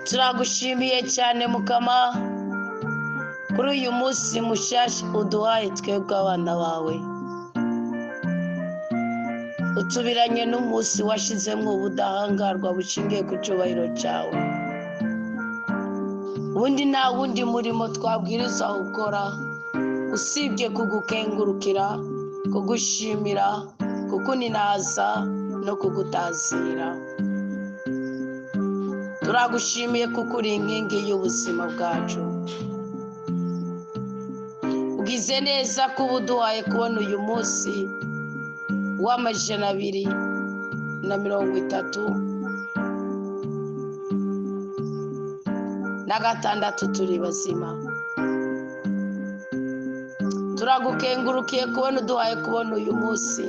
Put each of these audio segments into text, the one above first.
turagushimiye cyane mukama kuri uyu munsi mushasha uduhaye twebwe abana bawe. Utubiranye n'umunsi washizemo ubudahangarwa bushingiye ku cyubahiro cyawe. Ubundi nta wundi murimo twabwiriza gukora usibye kugukengurukira, kugushimira, kukuninaza no kugutazira. Turagushimiye kuko uri inkingi y'ubuzima bwacu. Ugize neza ko ubuduhaye kubona uyu munsi w'136 turi bazima. Turagukengurukiye kubona uduhaye kubona uyu munsi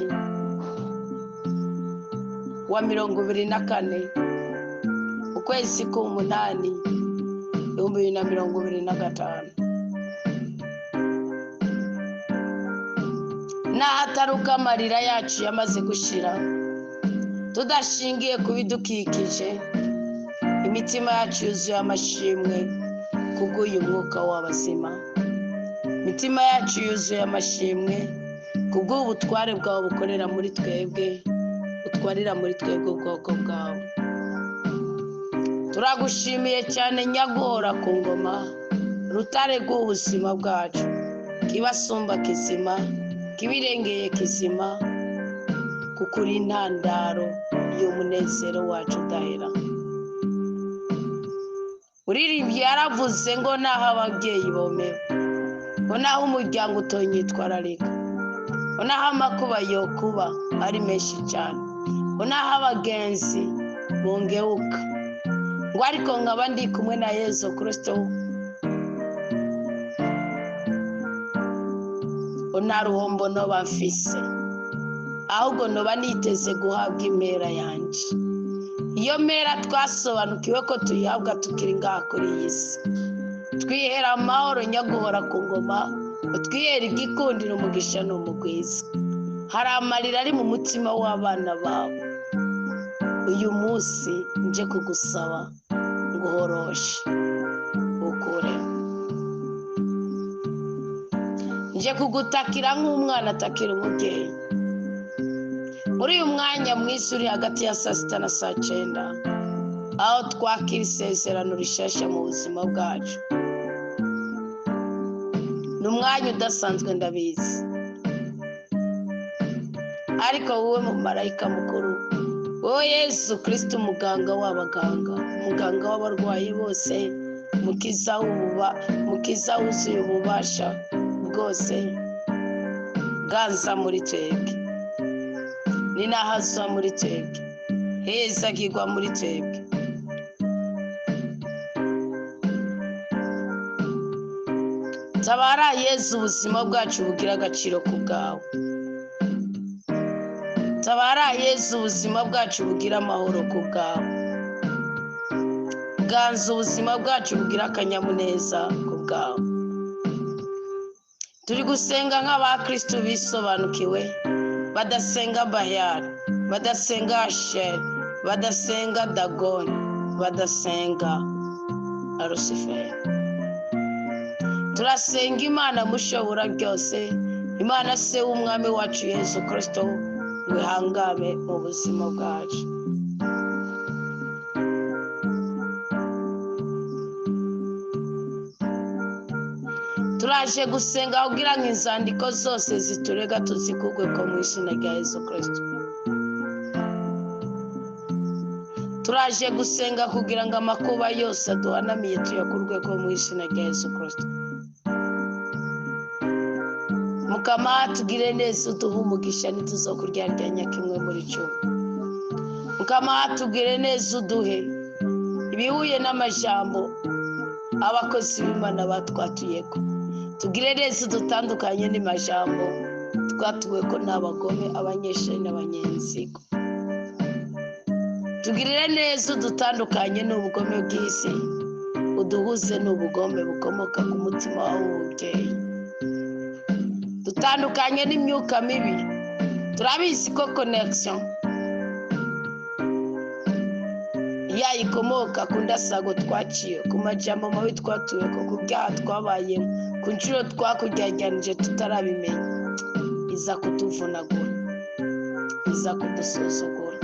wa 24 ukwezi k'umunani 2025. Nahataruka amarira yacu yamaze gushira, tudashingiye kubidukikije, imitima yacu yuzuye amashimwe kubw'uyu mwuka w'abazima. Imitima yacu yuzuye amashimwe kubw'ubutware bwawe bukorera muri twebwe, utwarira muri twebwe ubwoko bwawe. Turagushimiye cyane nyagora ku ngoma, rutare rw'ubuzima bwacu, kibasumba kizima, kibirengeye kizima, kuko uri intandaro y'umunezero wacu udahera. Uririmbye yaravuze ngo naho ababyeyi bomewe, ngo naho umuryango utonyitwararika, ngo naho amakuba yokuba ari menshi cyane, ngo naho abagenzi bongeuka, ngo ariko nkaba ndi kumwe na Yesu Kristo, nta ruhombo noba mfise, ahubwo noba niteze guhabwa impera yanjye. Iyo mpera twasobanukiwe ko tuyihabwa tukiri ngaha kuri iyi si. Twihera amahoro nyaguhora ku ngoma, twihera igikundiro umugisha n'umugwiza. Hari amarira ari mu mutima w'abana bawe. Uyu munsi nje kugusaba nguhoroshe ukure. Nje kugutakira nk'umwana atakira umubyeyi. Muri uyu mwanya mwisi uri hagati ya 6 na 9, aho twakira isezerano rishasha mu buzima bwacu. Ni umwanya udasanzwe ndabizi, ariko wowe mu marayika mukuru, wowe Yesu Kristo, umuganga w'abaganga, umuganga w'abarwayi bose, mukiza wuzuye ububasha bwose, ganza muri twebwe, ninahazwa muri twebwe, hezagirwa muri twebwe. Tabara Yesu, ubuzima bwacu bugira agaciro ku bwawe. Tabara Yesu, ubuzima bwacu bugira amahoro ku bwawe. Ganza ubuzima bwacu bugira akanyamuneza ku bwawe. Turi gusenga nk'abakristo bisobanukiwe, badasenga Bayali, badasenga Asheri, badasenga Dagoni, badasenga Lucifer. Turasenga Imana mushobora byose, Imana se w'umwami wacu Yesu Kristo, wihangame mu buzima bwacu. Turaje gusenga kugira ngo inzandiko zose ziturega tuzikugwe ko mu izina rya Yesu Kristo. Turaje gusenga kugira ngo amakuba yose aduhanamiye tuyakurwe ko mu izina rya Yesu Kristo. Mukama tugire neza, uduhe umugisha ntituzokuryarya kimwe muri cyo. Mukama tugire neza, uduhe ibihuye n'amajambo abakozi b'Imana batwatuyeko. Tugire neza dutandukanye n'amajambo twatuwe ko n'abagome, abanyeshuri n'abanyenzigo. Tugirire neza dutandukanye n'ubugome bw'isi, uduhuze n'ubugome bukomoka ku mutima w'umubyeyi. Dutandukanye n'imyuka mibi, turabizi ko connection yayikomoka ku ndasago twaciye, ku majambo mabi twatuye, ku byaha twabayemo, ku nshuro twakuryanyanije tutarabimenya, iza kutuvunagura, iza kudusuzugura.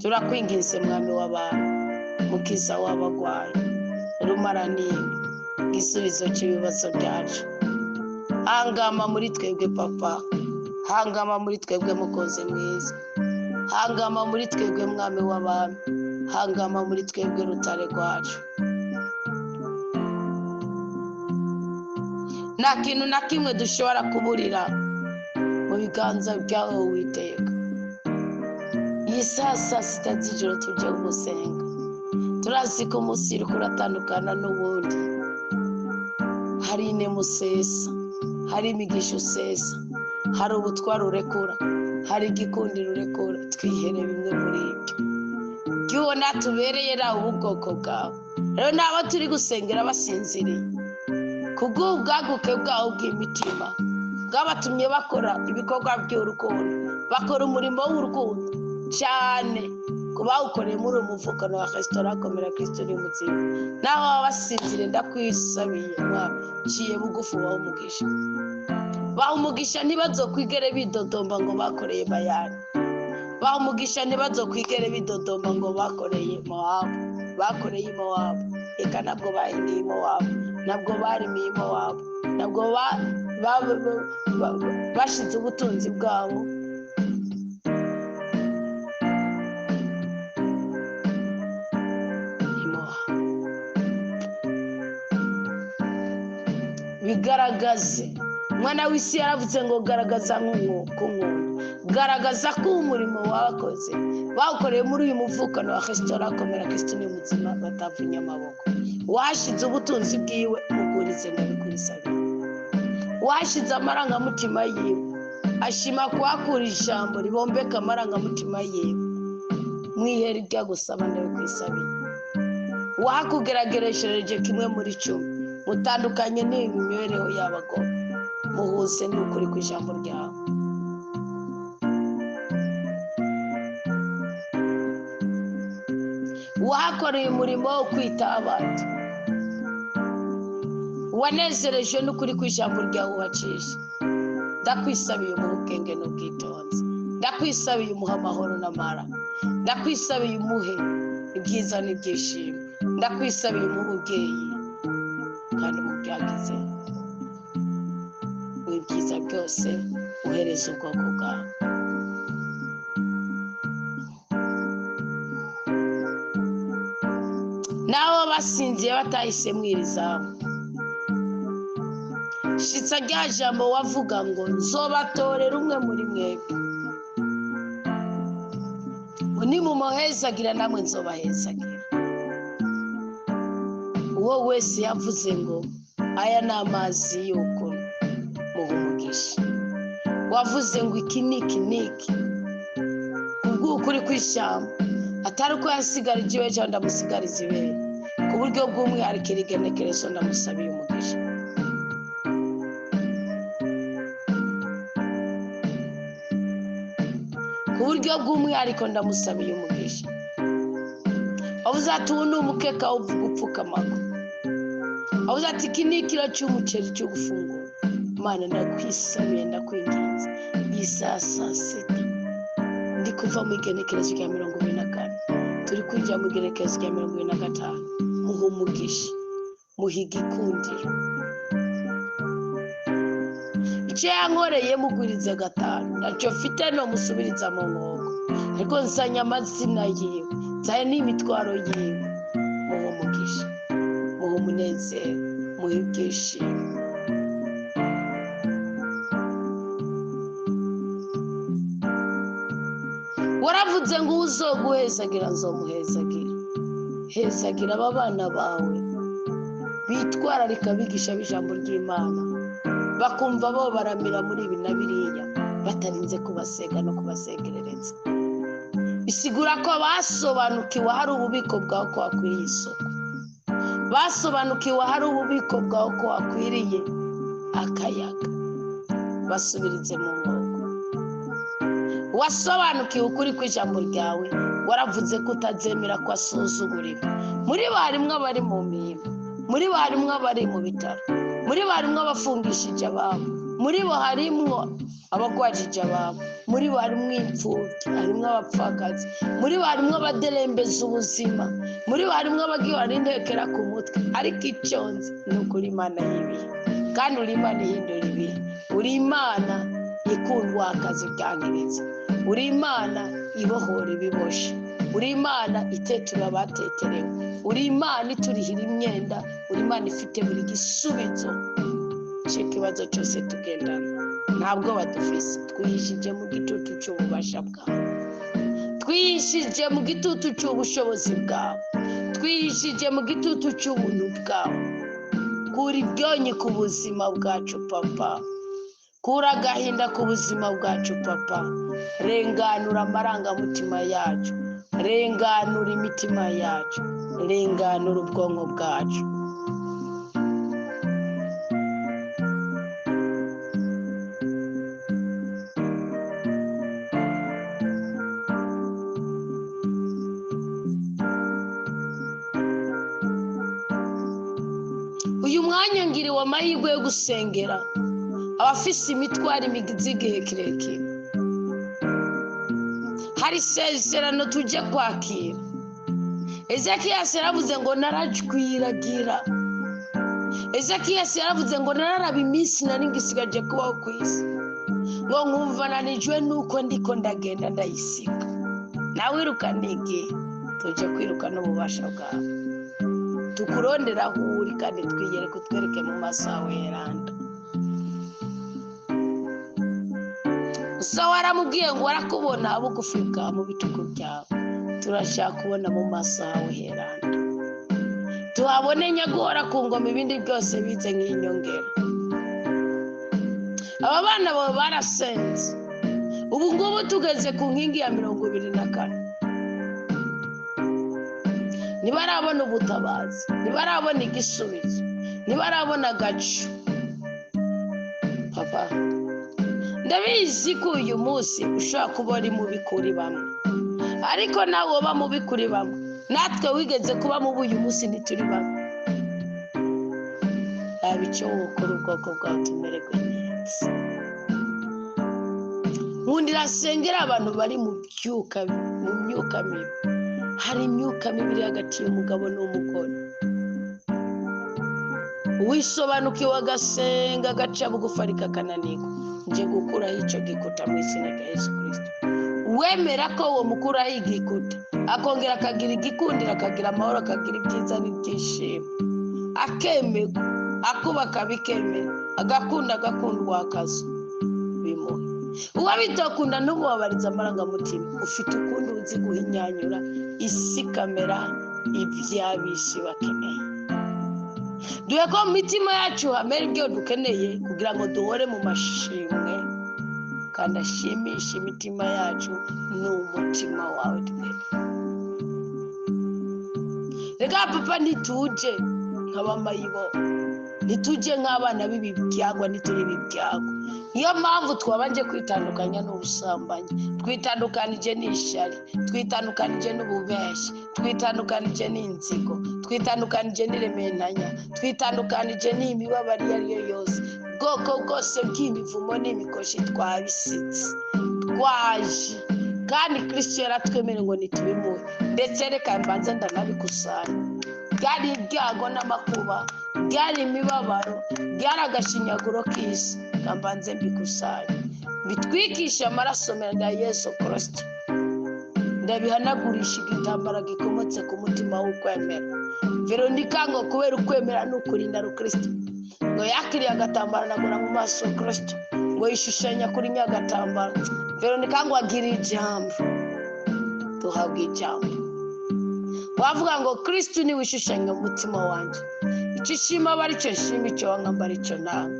Turakwinginze mwami w'abantu, mukiza w'abagwayi, rumaranini, igisubizo cy'ibibazo byacu. Hangama muri twebwe papa, hangama muri twebwe mukozi mwiza, hangama muri twebwe mwami w'abantu, hangama muri twebwe rutare rwacu. Nta kintu na kimwe dushobora kuburira mu biganza byawe Uwiteka. Iyi saa sita z'ijoro tujye gusenga, turazi ko umunsi uri kuratandukana n'ubundi. Hari inema usesa, hari imigisha usesa, hari ubutwari urekura, hari igikundiro urekura. Twihere bimwe muri ibyo by'ubona tubereye raho ubwoko bwawe. Rero n'abo turi gusengera basinziriye, kubw'ubwaguke bwawe bw'imitima bwabatumye bakora ibikorwa by'urukundo, bakora umurimo w'urukundo cyane ku bawukoreye muri uyu muvukano wa resitora Komera Kristo ni muzima. Naho baba basinzire, ndakwisabiye mwami, ciye bugufi wawe umugisha, baha umugisha ntibazokwigere bidodomba ngo bakoreye Bayali, baha umugisha ntibazokwigere bidodomba ngo bakoreye Mowabu, bakoreye Mowabu. Eka nabwo bahiniye Mowabu, nabwo barimiye Mowabu, nabwo bashize ubutunzi bwabo bigaragaze. Mwana w'isi yaravuze ngo garagaza nk'umwuka, garagaza ko umurimo wakoze bawukoreye muri uyu muvukano wa resitora Komera Kristo ni muzima batavunye amaboko. Washize ubutunzi bwiwe mugurize ndabikurisabira, washize amarangamutima yiwe, ashima kuhakura ijambo ribombeka amarangamutima yiwe, mwihera irya gusaba ndabikwisabira. Wahakugeragereshereje kimwe muri 10, mutandukanye n'imibereho y'abagore, muhuze n'ukuri kw'ijambo ryawe. Wahakoreye umurimo wo kwita abandi, wanezereje n'ukuri kw'ijambo ryawe wacisha. Ndakwisabiye umuhe ubwenge n'ubwitonzi, ndakwisabiye umuhe amahoro n'amara, ndakwisabiye umuhe ibyiza n'ibyishimo, ndakwisabiye umuhe ubweyi kandi mu byagize ibyiza byose uhereza ubwoko bwawe. Nabo basinziye batahise mwirizamu, shitsa rya jambo wavuga ngo nzobatorera umwe muri mwebwe, nimumuhezagira namwe nzobahezagira. Uwo wese yavuze ngo aya ni amazi y'uko muha umugisha, wavuze ngo iki niki kubw'ukuri kw'ishyamba, atari uko yasigara igiwe cyangwa ndamusigariza ibere, ku buryo bw'umwihariko irigenekerezo ndamusabiye umugisha. Ku buryo bw'umwihariko ndamusabiye umugisha. Avuze ati ubu ni umukeka wo gupfukamako, avuze ati iki ni ikiro cy'umuceri cyo gufungura. Mana ndakwisabiye ndakwinginze, iyi saa sita ndi kuva mu igenekerezo rya 24, turi kwinjira mu igenekerezo rya 25. Muhe umugisha, muhe igikundiro. Icyo yankoreye mugwirize 5, nacyo mfite no musubiriza mu nkoko, ariko nsanya amazina yiwe, nzanye n'imitwaro yiwe. Muhe umugisha, muhe umunezero, muhe ibyishimo. Waravuze ngo uzoguhezagira nzomuhezagira. Hezagira aba bana bawe bitwararika bigisha b'ijambo ry'Imana, bakumva bo baramira muri ibi na biriya, batarinze kubasega no kubasegerereza. Bisigura ko basobanukiwe hari ububiko bwawe ko wakwiriye isoko, basobanukiwe hari ububiko bwawe ko wakwiriye akayaga. Basubirize mu nkoko. Wasobanukiwe ukuri kw'ijambo ryawe, waravuze ko utazemera ko asuzugurika. Muri bo harimwo abari mu mpimba, muri bo harimwo abari mu bitaro, muri bo harimwo abafungishije ababo, muri bo harimwo abagwajije ababo, muri bo harimwo imfubyi, harimwo abapfakazi, muri bo harimwo abaderembeza ubuzima, muri bo harimwo abagiye n'intekera ku mutwe. Ariko icyo nzi ni ukuri Imana y'ibihe, kandi uri Imana ihindura ibihe, uri Imana ikundwa akazi byangiritse, uri Imana ibohora ibiboshe, uri Imana itetura abateterewe, uri Imana iturihira imyenda, uri Imana ifite buri gisubizo cy'ikibazo cyose tugendana. Ntabwo badufise, twihishije mu gitutu cy'ububasha bwawe, twihishije mu gitutu cy'ubushobozi bwawe, twihishije mu gitutu cy'ubuntu bwawe. Kura ibyonyi ku buzima bwacu Papa, kura agahinda ku buzima bwacu Papa, renganura amarangamutima yacu, renganura imitima yacu, renganura ubwonko bwacu. Uyu mwanya ngiriwe amahirwe yo gusengera abafise imitwaro imigizi igihe kirekire. Hari isezerano tujya kwakira. Ezekiyasi yaravuze ngo narajwiragira. Ezekiyasi yaravuze ngo nararaba iminsi nari ngisigaje kubaho ku isi, ngo nkumva nanijwe nuko ndiko ndagenda ndayisiga. Nawe wirukana igihe, tujye kwirukana ububasha bwawe, tukurondera aho uri kandi twiyereke utwereke mu maso yawe yeranda. Musa waramubwiye ngo warakubona bugufi bwawe mu bitugu byawe, turashaka kubona mu maso yawe yeranda, tuhabone nyaguhora ku ngoma, ibindi byose bize nk'inyongera. Aba bana bawe barasenze, ubu ngubu tugeze ku nkingi ya 24. Ntibarabona ubutabazi, ntibarabona igisubizo, ntibarabona agacu. Papa, ndabizi ko uyu munsi ushobora kuba uri mu bikuri bamwe, ariko nawe uba mu bikuri bamwe, natwe wigeze kuba mu uyu munsi ntituri bamwe. Raba icyo ukora ubwoko bwawe tumererwe neza. Nkundira sengera abantu bari mu myuka mibi. Hari imyuka mibi hagati y'umugabo n'umugore. Wisobanukiwe agasenga gaca bugufi ariko akananirwa, nje gukuraho icyo gikuta mu izina rya Yesu Kristo. Wemera ko uwo mukuraho igikuta, akongera akagira igikundiro, akagira amahoro, akagira ibyiza n'ibyishimo, akemera, akubaka bikemera, agakunda agakundwa akazu bimuha. Uwo bitokunda n'ububabariza amarangamutima, ufite ukundi uzi guhinyanyura isi kamera iby'abishi bakeneye. Duhe ko mu mitima yacu hamera ibyo dukeneye kugira ngo duhore mu mashimwe, kandi ashimisha imitima yacu n'umutima wawe twese. Reka Papa, ntituje nk'abamayibo, ntituje nk'abana b'ibibyagwa, ntituri ibibyagwa. Niyo mpamvu twabanje kwitandukanya n'ubusambanyi, twitandukanije n'ishyari, twitandukanije n'ububeshi, twitandukanije n'inzigo, twitandukanije n'irementanya, twitandukanije n'imibabaro iyo ari yo yose. Ubwoko bwose bw'imivumo n'imikoshi twabisitse, twaje, kandi Kristo yaratwemereye ngo nitubimuhe. Ndetse reka mbanze ndanabikusanya. Byari ibyago n'amakuba, byari imibabaro, byari agashinyaguro k'isi, kambanze mbikusanya, bitwikisha amaraso meza ya Yesu Kristo. Ndabihanagurisha igitambara gikomotse ku mutima w'ukwemera. Veronika ngo kubera ukwemera n'ukurinda Kristo, ngo yakiriye agatambara nagura mu maso Kristo, ngo yishushanya kuri nyagatambara. Veronika ngo agira ijambo, tuhabwe ijambo. Wavuga ngo Kristo ni wishushanya mu mutima wanjye, icyo shima bari cyo shima, icyo wanga bari cyo nawe.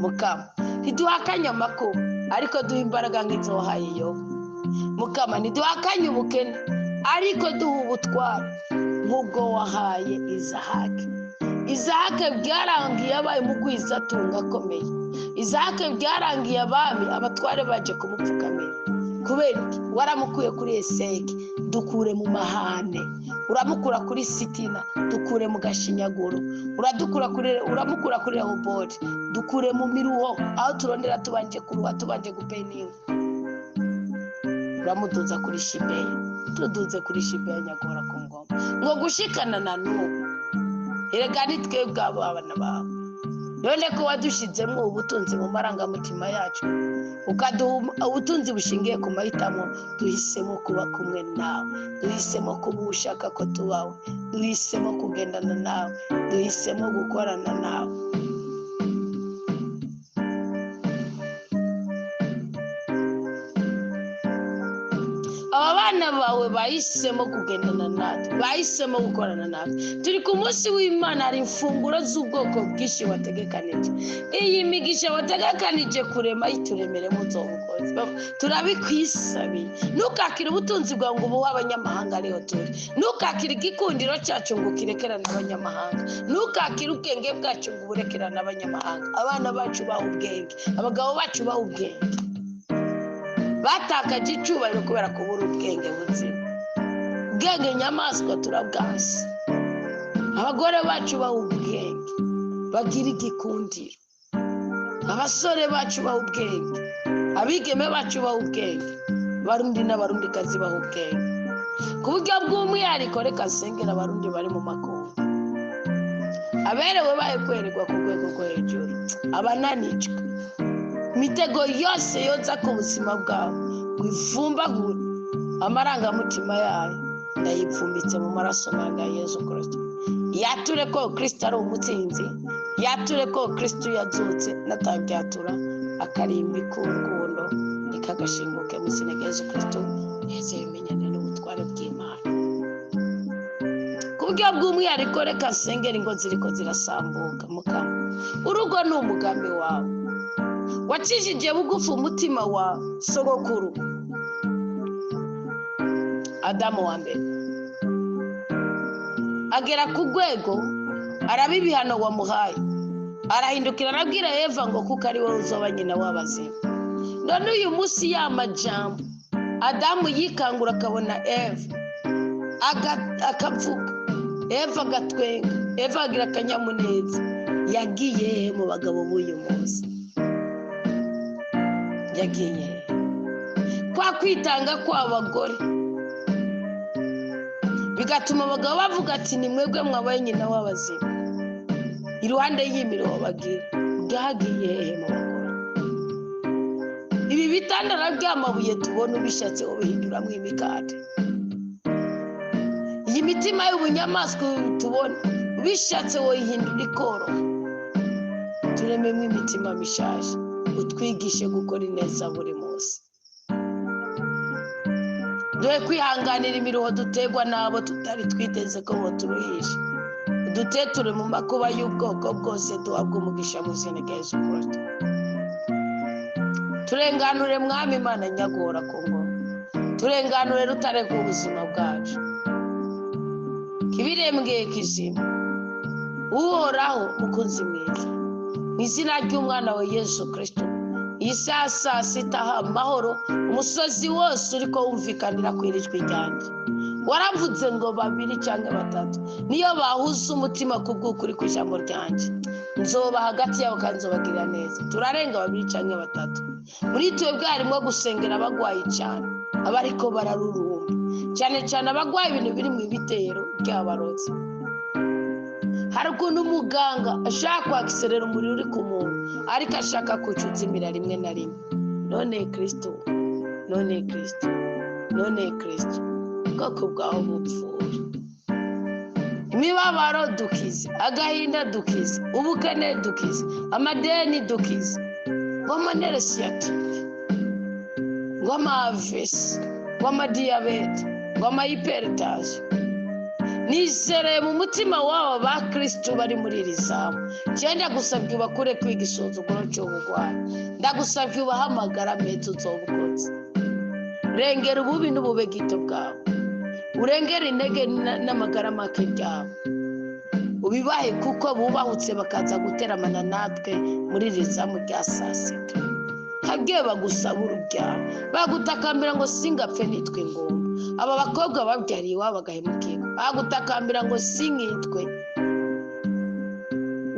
Mukama, ntiduhakanye amakuba, ariko duha imbaraga nk'izo wahaye Yobu. Mukama, ntiduhakanye ubukene, ariko duha ubutware nk'ubwo wahaye Izahaki. Izahaki byarangiye abaye umugwizatunga akomeye. Izahaki byarangiye abami, abatware baje kumupfukamira kubera waramukuye kuri Eseki, dukure mu mahane. Uramukura kuri Sitina, dukure mu gashinyaguro. Uramukura kuri Rehoboti, dukure mu miruho aho turondera tubanje kuruha, tubanje gupeninga. Uramuduza kuri Shibeya, tuduze kuri Shibeya Nyagora ku ngoma ngo gushikana na n'ubu. Erega ni twebwe abo abana bawe, none ko wadushizemo ubutunzi mu marangamutima yacu, ukaduha ubutunzi bushingiye ku mahitamo. Duhisemo kuba kumwe nawe, duhisemo kuba ushaka ko tubawe, duhisemo kugendana nawe, duhisemo gukorana nawe. Abana bawe bahisemo kugendana natwe, bahisemo gukorana natwe. Turi ku munsi w'Imana, hari imfunguro z'ubwoko bwinshi wategekanije. Iyi migisha wategekanije kurema yituremere mu zobukozi, turabikwisabiye. Ntukakire ubutunzi bwawe ngo ubuhe abanyamahanga ariho turi. Ntukakire igikundiro cyacu ngo ukirekerane abanyamahanga. Ntukakire ubwenge bwacu ngo uburekerane abanyamahanga. Abana bacu baha ubwenge, abagabo bacu baha ubwenge. Batakaje icyubahiro kubera kubura ubwenge buzima. Ubwenge nyamaswa turabwasi. Abagore bacu baha ubwenge, bagira igikundiro. Abasore bacu baha ubwenge, abigeme bacu baha ubwenge, Barundi n'abarundikazi baha ubwenge. Ku buryo bw'umwihariko reka nsengera abarundi bari mu makungu, aberewe bahe kwererwa ku rwego rwo hejuru, abananijwe imitego yose yoza ku buzima bwawe, wivumbagure amarangamutima yayo. Ndayipfumbitse mu maraso ya Yesu Kristo. Yature ko Kristo ari umutsinzi, yature ko Kristo yazutse, natabyatura akarimbi k'urukundo ikagashinguke mu izina rya Yesu Kristo. Yesu yimenyane n'ubutware bw'Imana. Ku buryo bw'umwihariko reka nsengera ingo ziriko zirasambuka. Mukama, urugo ni umugambi wawe, wacishije bugufi umutima wa sogokuru Adamu wa mbere, agera ku rwego araba ibihano wamuhaye, arahindukira arabwira Eva ngo kuko ari wowe uzoba nyina w'abazima. None uyu munsi y'amajambo Adamu yikangura akabona Eva akavuga, Eva agatwenga, Eva agira akanyamuneza. Yagiye mu bagabo b'uyu munsi, yagiye kwa kwitanga kw'abagore, bigatuma abagabo bavuga ati ni mwebwe mwabaye nyina w'abazima. Iruhande y'imiruho bagira, bwagiye mu bagore. Ibi bitandara by'amabuye tubona ubishatse ubihinduramo imikate. Iyi mitima y'ubunyamaswa tubona ubishatse woyihindura ikoro. Turememo imitima mishaje, utwigishe gukora ineza buri munsi. Duhe kwihanganira imiruho dutegwa n'abo tutari twiteze ko boturuhisha. Duteture mu makuba y'ubwoko bwose, duhabwe umugisha mu izina rya Yesu Kristo. Turenganure Mwami Imana Nyagora ku ngoma, turenganure rutare ku buzima bwacu. Kibirembwe kizima, uhoraho mukunzi mwiza, mu izina ry'umwana wa Yesu Kristo. Isa saa sita amahoro, umusozi wose uriko wumvikanira kwirijwi ryanjye. Waravuze ngo babiri cyangwa batatu niyo bahuza umutima kubw'ukuri ku ijambo ryanjye, nzoba hagati yabo kandi nzobagirira neza. Turarenga babiri cyangwa batatu. Muri twebwe harimo gusengera abagwayi cyane, abariko bararurumba cyane cyane abagwayi ibintu biri mu bitero by'abarozi. Hari ukuntu umuganga ashaka kwakiserera umuriro uri ku muntu, ariko ashaka kucuza imira rimwe na rimwe. None Kristo, none Kristo, none Kristo, ubwoko bwaho bupfuye. Imibabaro dukize, agahinda dukize, ubukene dukize, amadeni dukize, ng'amaneresiyative, ng'amavesi, ng'amadiyabete, ng'amahiperitasiyo. Nizere mu mutima wabo ba Kristo bari muri iri zamu. Cyenda gusabye bakure kwiga isuzuguro cy'ubugwari. Ndagusabye ubahamagara meza uzobukoze. Rengera ububi n'ububegito bwawe, urengera intege n'amagara make byabo. Ubibahe kuko bubahutse bakaza guteramana natwe muri iri zamu rya saa sita. hagiye bagusaba urubyaro, bagutakambira ngo singapfe nitwe ngomba. Aba bakobwa babyariye iwabo bagahemukirwa, bagutakambira ngo sinkitwe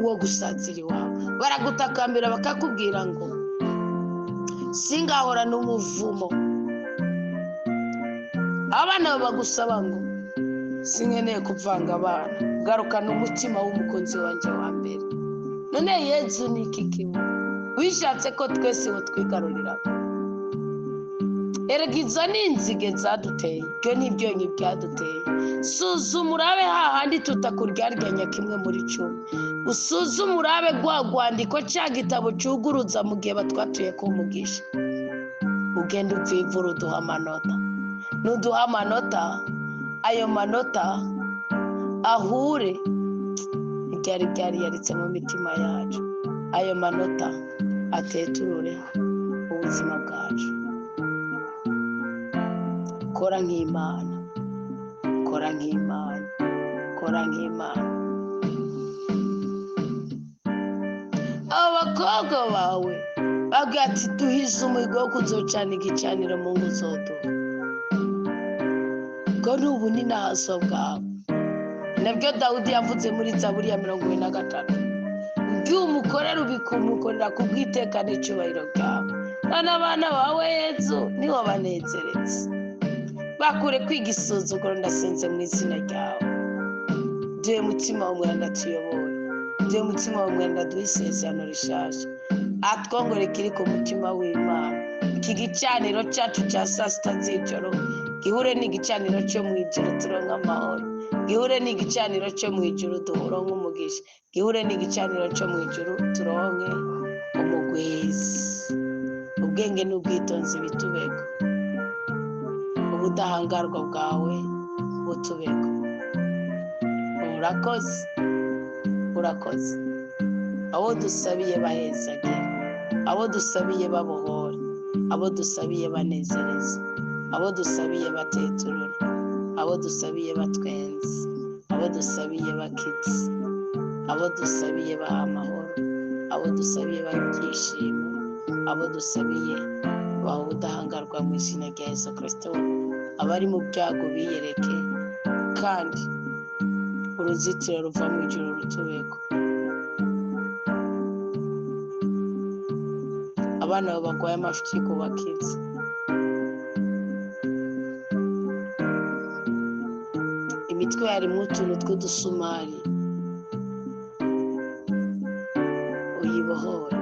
uwo gusazira iwabo, baragutakambira bakakubwira ngo singahora n'umuvumo. Abana bagusaba ngo sinkeneye kuvanga abana, garukana umutima w'umukunzi wanjye wa mbere. None Yezu ni iki kiba wishatse ko twese wo twigarurira? Erega izo ni inzige zaduteye, ibyo ni ibyonyi byaduteye. Suzuma urabe hahandi tutakuryaryanya kimwe muri 10. Usuzume urabe rwa rwandiko cya gitabo cyuguruza mu gihe batwatuye ko umugisha. Ugenda upfivura uduha amanota, nuduha amanota, ayo manota ahure ibyari yaritse mu mitima yacu. Ayo manota ateturure ubuzima bwacu. Kora nk'Imana, kora nk'Imana, kora nk'Imana. Abakobwa bawe bagati duhize umuhigo wo kuzocana igicaniro mu ngo zoduha. Ngo n'ubu ni nahaso bwawe. Nabyo Dawudi yavuze muri Zaburi ya 23. Ibyo umukorera ubikumukorera kubw'iteka n'icyubahiro bwawe. Abana bawe Yezu niwo banezeretse. Bakure kwiga isuzuguro ndasenze mu izina ryawe. Duhe mutima w'umwenda tuyoboye, duhe mutima w'umwenda duhe isezerano rishasha. Atwongore kiri ku mutima w'Imana. Iki gicaniro cyacu cya saa sita z'ijoro gihure n'igicaniro cyo mu ijoro turonka amahoro, gihure n'igicaniro cyo mu ijoro duhuronka umugisha, gihure n'igicaniro cyo mu ijoro turonke umugwizi. Ubwenge n'ubwitonzi bitubeko, ubudahangarwa bwawe butubeko. Urakoze, urakoze. Abo dusabiye bahezage, abo dusabiye babohora, abo dusabiye banezereza, abo dusabiye bateturure, abo dusabiye batwenze, abo dusabiye bakize, abo dusabiye baha amahoro, abo dusabiye babyishimo, abo dusabiye baha ubudahangarwa mu izina rya Yesu Kristo. Abari mu byago biyereke, kandi uruzitiro ruva mu ijuru rutubeko. Abana bagwaye amafuti kubakiza, imitwe yarimo utuntu tw'udusumari uyibohore.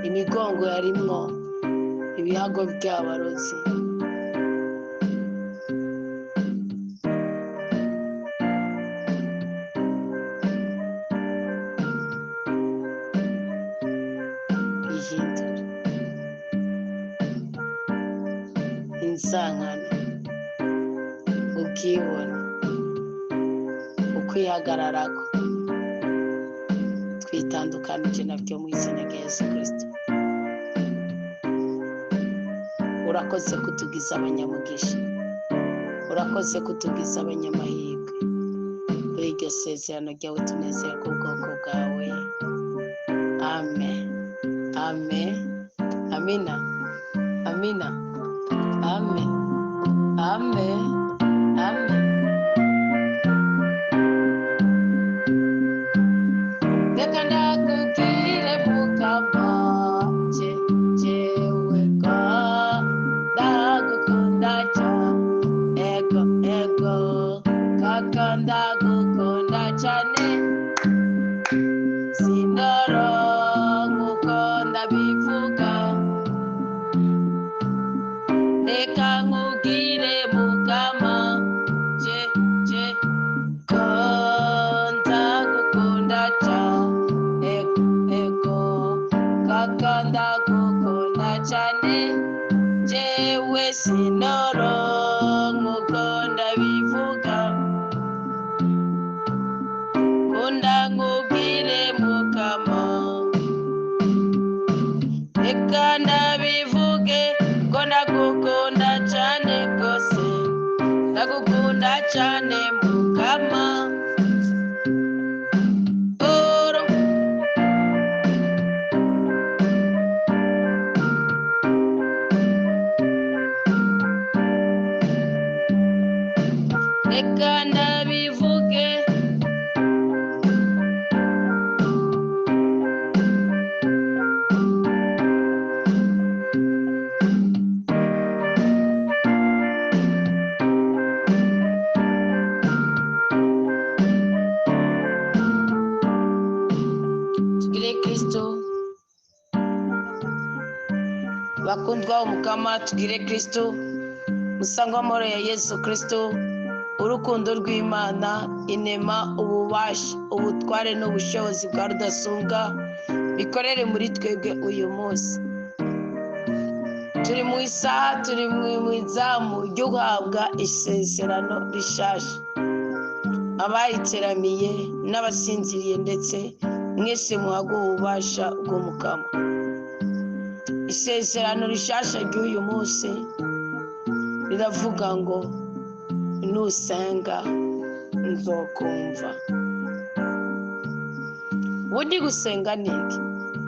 Imigongo yarimwo ibihago by'abarozi ihindura. Insankana, ubwibone, ukwihagararako, twitandukanije nabyo mu izina rya Yesu Kristo. Urakoze kutugiza abanyamugisha, urakoze kutugiza abanyamahirwe. Kuri iryo sezerano ryawe tunezerwa ubwoko bwawe. Amen, amen, amina, amina, amen, amen, amen. Reka ndakubwire Mukama, jewe ko ndagukunda cyane, ego kaka ndagukunda cyane, sinoronka uko ndabivuga. Reka nkubwire Mukama, ko ndagukunda cyane, ego kaka ndagukunda cyane, jewe sinoronka uko ndabivuga. Kunda nkubwire Mukama, reka ndabivuge ko ndagukunda cyane rwose, ndagukunda cyane Mukama. tugire Kristo. Bakundwa umukama tugire Kristo. Musangwa amahoro ya Yesu Kristo, urukundo rw'Imana, inema, ububasha, ubutware n'ubushobozi bwa rudasumbwa bikorere muri twebwe uyu munsi. Turi mu isaha, turi mu izamu ryo guhabwa isezerano rishasha. Abayiteramiye n'abasinziriye ndetse mwese muhabwe ububasha bw'umukama. Isezerano rishasha ry'uyu munsi riravuga ngo nusenga nzokumva. Ubundi gusenga ni iki?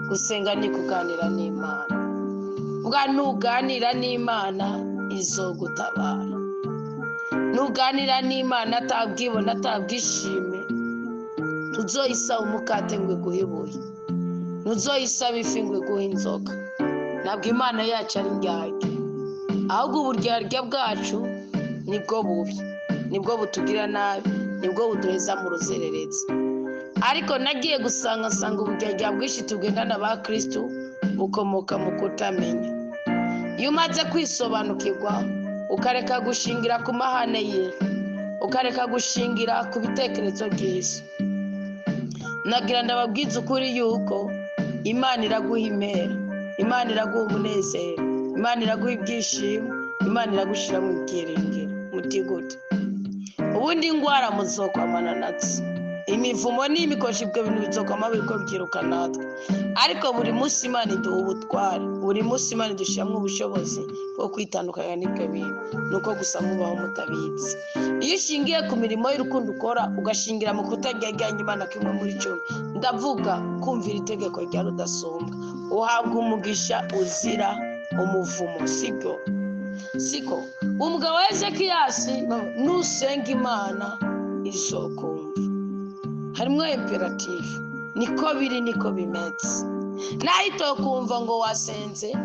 Gusenga ni kuganira n'Imana. Bwa nuganira n'Imana izogutabara. Nuganira n'Imana atabwibona atabwishime, tuzoyisaba umukate ngwe guhibuye, nuzoyisaba ifi ngwe guha inzoka. Ntabwo Imana yacu ari ndyarya, ahubwo uburyarya bwacu nibwo bubi, nibwo butugira nabi, nibwo buduheza mu ruzererezi. Ariko nagiye nsanga uburyarya bwinshi tugendana ba Kristo bukomoka mu kutamenya. Iyo umaze kwisobanukirwa ukareka gushingira ku mahane ye, ukareka gushingira ku bitekerezo byiza, nagira ndababwiza ukuri yuko Imana iraguha impera, Imana iraguha umunezero, Imana iraguha ibyishimo, Imana iragushira mu byiringiro mutigute. Ubundi ingwara muzokwamana natwe, imivumo n'imikoshi ibyo bintu bizokwama biriko byiruka natwe. Ariko buri munsi Imana iduha ubutware, buri munsi Imana idushyiramo ubushobozi bwo kwitandukanya n'ibyo bintu, nuko gusa mubaho mutabizi. Iyo ushingiye ku mirimo y'urukundo ukora ugashingira mu kutaryarya Imana kimwe muri cyo, ndavuga kumvira itegeko rya rudasumbwa, uhabwa umugisha uzira umuvumo. Siko umugabo wa Ezekiyasi nusenga Imana izokumva. Harimo imperative, niko biri niko bimeze. Nahito kumva ngo wasenze,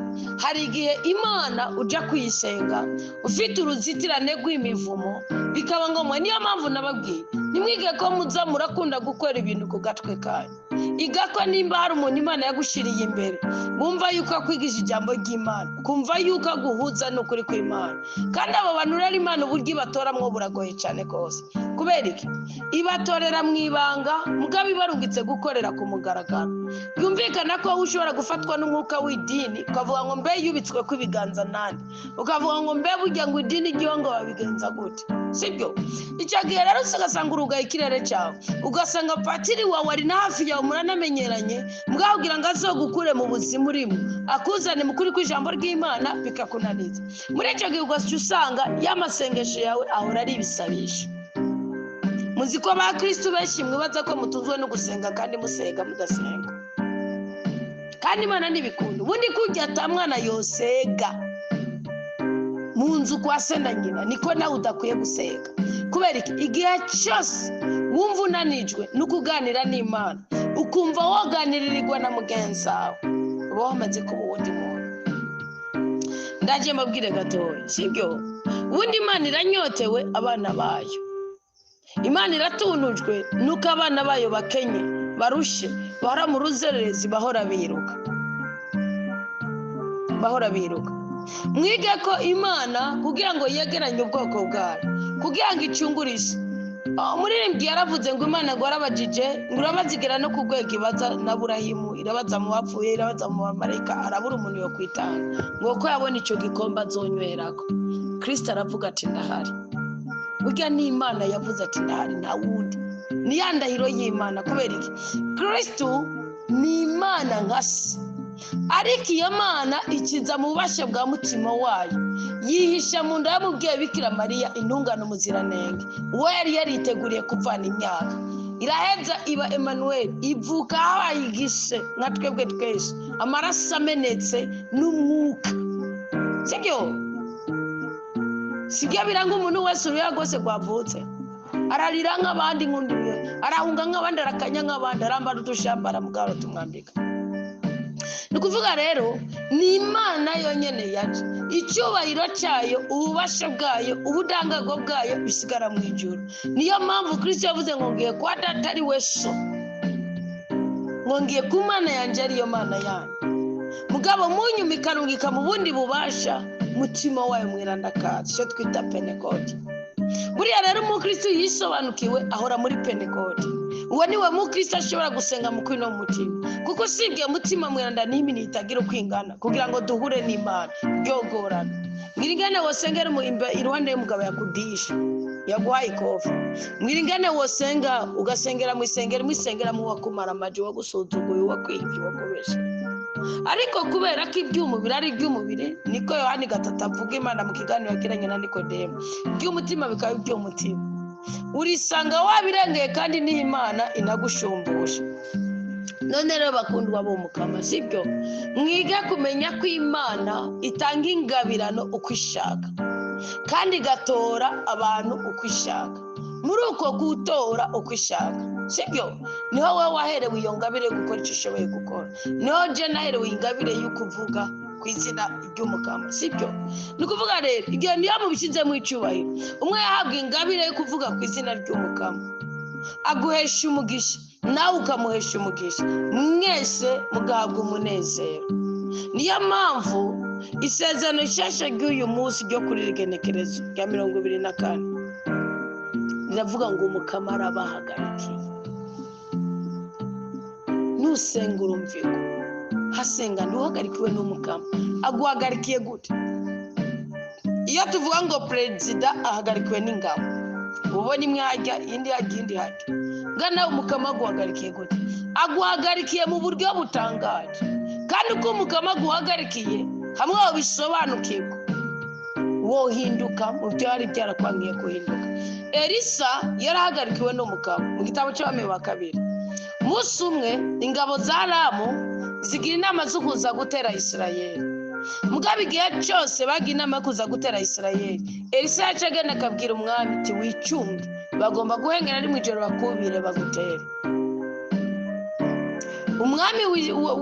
hari igihe Imana uja kuyisenga ufite uruzitirane rw'imivumo, bikaba ngombwa. Niyo mpamvu nababwiye nimwige ko muza murakunda gukora ibintu ku gatwe kanyu. Igako nimba hari umuntu Imana yagushiriye imbere, bumva yuko akwigisha ijambo ry'Imana, kumva yuko aguhuza n'ukuri kw'Imana. Kandi abo bantu rero Imana uburyo ibatoramwo buragoye cyane kose. Kubera iki? Ibatorera mu ibanga, mugabo ibarungitse gukorera ku mugaragaro. Byumvikana ko ushobora gufatwa n'umwuka w'idini ukavuga ngo mbe yubitswe kw'ibiganza nande, ukavuga ngo mbe burya ngo idini ryongo babigenza gute, sibyo? Icyo gihe rero ugasanga urugaye ikirere cyawe, ugasanga patiri wawe ari na hafi yawe muranamenyeranye, mugahubwira ngo azogukure mu buzima urimo, akuzane mu kuri kw'ijambo ry'Imana bikakunaniza. Muri icyo gihe usanga y'amasengesho yawe ahora ari ibisabisho. Muzi ko ba Kristo benshi mwibaza ko mutunzwe no gusenga kandi musenga mudasenga. Kandi Imana ntibikunda. Ubundi kujya atamwana yosega mu nzu kwa se na nyina, niko nawe udakwiye gusenga. Kubera iki? Igihe cyose wumva unanijwe no kuganira n'Imana, ukumva woganiririrwa na mugenzi wawe, uba wamaze kuba uwundi muntu. Ndagiye mbabwire gatoya, sibyo? Ubundi Imana iranyotewe abana bayo. Imana iratunujwe nuko abana bayo bakenye, barushe, bahora mu ruzererezi, bahora biruka. Mwige ko Imana kugira ngo yegeranye ubwoko bwayo, kugira ngo icungurishe. Umuririmbyi yaravuze ngo Imana ngo yarabajije, ngo urabazigera no ku rwego ibaza na Aburahimu, irabaza mu bapfuye, irabaza mu bamarayika, arabura umuntu yo kwitanga ngo ko yabona icyo gikombe azonywerako. Kristo aravuga ati ndahari. Burya ni Imana yavuze ati ndahari, nta wundi. Ni ya ndahiro y'Imana. Kubera iki? Kristo ni Imana nka se, ariko iyo Mana ikiza mu bubasha bwa mutima wayo, yihisha mu nda y'umubyeyi Bikira Mariya intungane umuziranenge, uwo yari yariteguriye kuvana imyaka. Iraheza iba Emmanuel, ivuka habaye igishe nka twebwe twese, amaraso amenetse n'umwuka. Sibyo biranga umuntu wese uruya rwose rwavutse, ararira nk'abandi, arahunga nk'abandi, arakanya nk'abandi, arambara udushambara mugaro tumwambika. Ni ukuvuga rero ni Imana yonyine yaje, icyubahiro cyayo, ububasha bwayo, ubudangago bwayo bisigara mu ijuru. Niyo mpamvu Kristo yavuze ngo ngiye kwa Data ari we so. ngo ngiye ku mana yanjye ariyo mana yanyu, mugabo munyuma ikarungika mu bundi bubasha mutima wayo mwirandakazi, icyo twita Pentekote. Buriya rero umukristo yisobanukiwe ahora muri Pentekote. Uwo niwe mukristo ashobora gusenga mu kwino mutima, kuko usibye mutima mwiranda n'imini itagira ukwingana kugira ngo duhure n'Imana byogorana. Mwirigane wosengera mu iruhande y'umugabo yakudisha yaguhaye ikofi, mwirigane wosenga ugasengera mu isengera mu wakumara amaji wo gusuzuguye wo kwiki wo kubesha. Ariko kubera ko iby'umubiri ari iby'umubiri, niko Yohani 3 avuga Imana mu kiganiro yagiranye na Nikodemo, iby'umutima bikaba iby'umutima. Urisanga wabirengeye kandi n'Imana inagushumbusha. None rero bakundwa bo Mukama, sibyo? Mwige kumenya ko Imana itanga ingabirano uko ishaka kandi gatora abantu uko ishaka. Muri uko gutora uko ishaka, sibyo? Niho wowe waherewe iyo ngabire gukora icyo ushoboye gukora. Niho je naherewe ingabire y'ukuvuga ku izina ry'Umukama, sibyo? Ni kuvuga rero igihe niyo mubishyize mu icubahiro, umwe yahabwa ingabire yo kuvuga ku izina ry'Umukama, aguhesha umugisha nawe ukamuhesha umugisha, mwese mugahabwa umunezero. Niyo mpamvu isezerano rishasha ry'uyu munsi ryo kuri Igenekerezo rya 24 riravuga ngo Umukama arabahagarikiye. Nusenga urumviko, hasenga ntuhagarikiwe n'Umukama. Aguhagarikiye gute? Iyo tuvuga ngo perezida ahagarikiwe n'ingabo, ubona imwe hajya indi hajya indi hajya, ngana Umukama aguhagarikiye gute? Aguhagarikiye mu buryo butangaje, kandi uko Umukama aguhagarikiye hamwe wabisobanukirwa wohinduka mu byo hari byarakwangiye kuhinduka. Elisa yarahagarikiwe n'Umukama mu gitabo cy'Abami ba 2. Umunsi umwe ingabo za Aramu zigira inama zo kuza gutera Isirayeli. Mugabe igihe cyose bagira inama yo kuza gutera Isirayeli, Elisa yacagenda akabwira umwami ati wicunge, bagomba guhengera ari mu ijoro bakubire bagutere. Umwami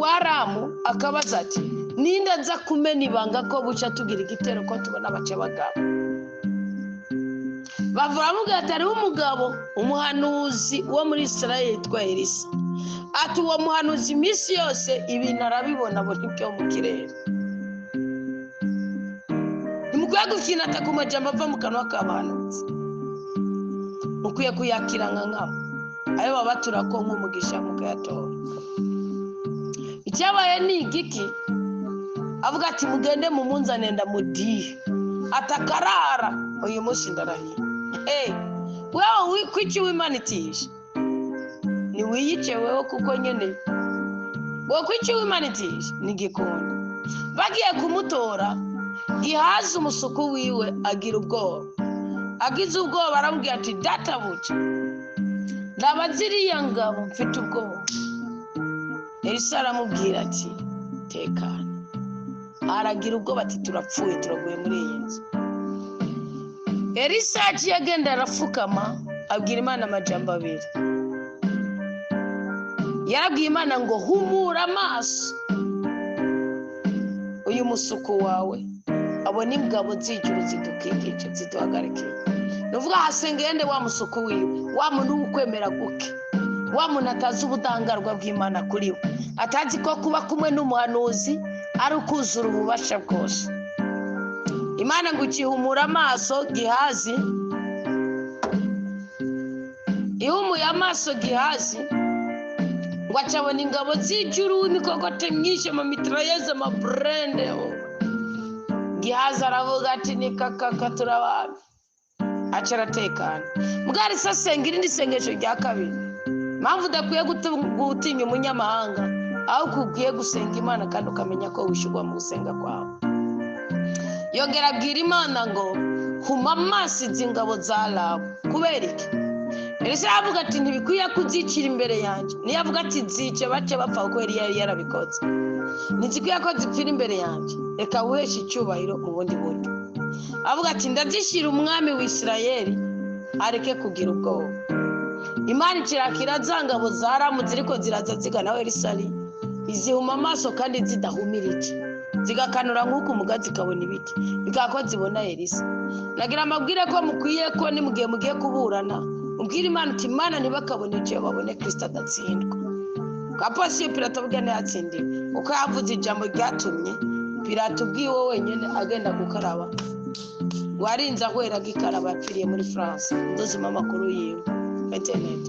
wa Aramu akabaza ati ninde nza kumena ibanga ko buca tugira igitero ko tubona abace bagabo? Bavuramuga ati ari umugabo umuhanuzi wo muri Isirayeli yitwa Elisa. Ati uwo muhanuzi iminsi yose ibintu arabibona bo ntibyo mu kirere. Nimukwiye gukina atakumajambo ava mu kanwa k'abahanuzi, mukwiye kuyakira nk'abo ayo babatura ko nk'umugisha mukayatora. Icyabaye ni igiki? Avuga ati mugende mu munzane ndamudihe, atakarara uyu munsi ndarahiye. Wewe kwiki wimanitisha ni wiyice wewe kuko nyene wo kwiki wimanitisha ni gikondo. Bagiye kumutora, Gihazi umusuku wiwe agira ubwoba. Agize ubwoba aramubwira ati data buca ndabaziriya ngabo mfite ubwoba. Elisa aramubwira ati tekana. Aragira ubwoba ati turapfuye turaguye muri iyi nzu. Elisa aciye agenda arafukama abwira Imana amajambo abiri. Yarabwiye Imana ngo humura amaso uyu musuku wawe, abona ingabo z'ijuru zidukikije ziduhagarikiye. Nuvuga hasengeye nde wa musuku wiwe, wa muntu ukwemera guke, wa muntu atazi ubudangarwa bw'Imana kuri we, atazi ko kuba kumwe n'umuhanuzi ari ukuzura ububasha bwose. Imana ngo ukihumura amaso Gihazi, ihumuye amaso Gihazi ngo acabona ingabo z'ijuru n'imikogote myinshi mu mitrailleuses amabrende. Gihazi aravuga ati ni kakaka turabana, acaratekana. Mugari sasenga irindi sengesho rya kabiri. Mpamvu udakwiye gutinya umunyamahanga, aho kubwiye gusenga Imana kandi ukamenya ko wishugwa mu gusenga kwawe. Yongera abwira Imana ngo huma amaso izi ngabo za Aramu. Kubera iki? Elisa avuga ati ntibikwiye kuzicira imbere yanjye. Niyo avuga ati zice bace bapfa uko yari yarabikoze. Ntizikwiye ko zipfira imbere yanjye, reka wuheshe icyubahiro mu bundi buryo. Avuga ati ndazishyira umwami w'Isirayeli areke kugira ubwoba. Imana ikirakira za ngabo za Aramu ziriko ziraza zigana Elisa, izihuma amaso kandi zidahumirije, zigakanura nk'uko umugazi kabona ibiti, bikako zibona Elisa. Nagira amabwire ko mukwiye ko ni mugiye kuburana ubwira Imana uti Imana ntibakabone icyo babone Kristo adatsindwa. Aposiyo Pilato bugene yatsindiwe uko yavuze ijambo ryatumye Pilato ubwiwe wenyine agenda gukaraba warinze ahwera gikaraba yapfiriye muri France nduzima amakuru yiwe internet.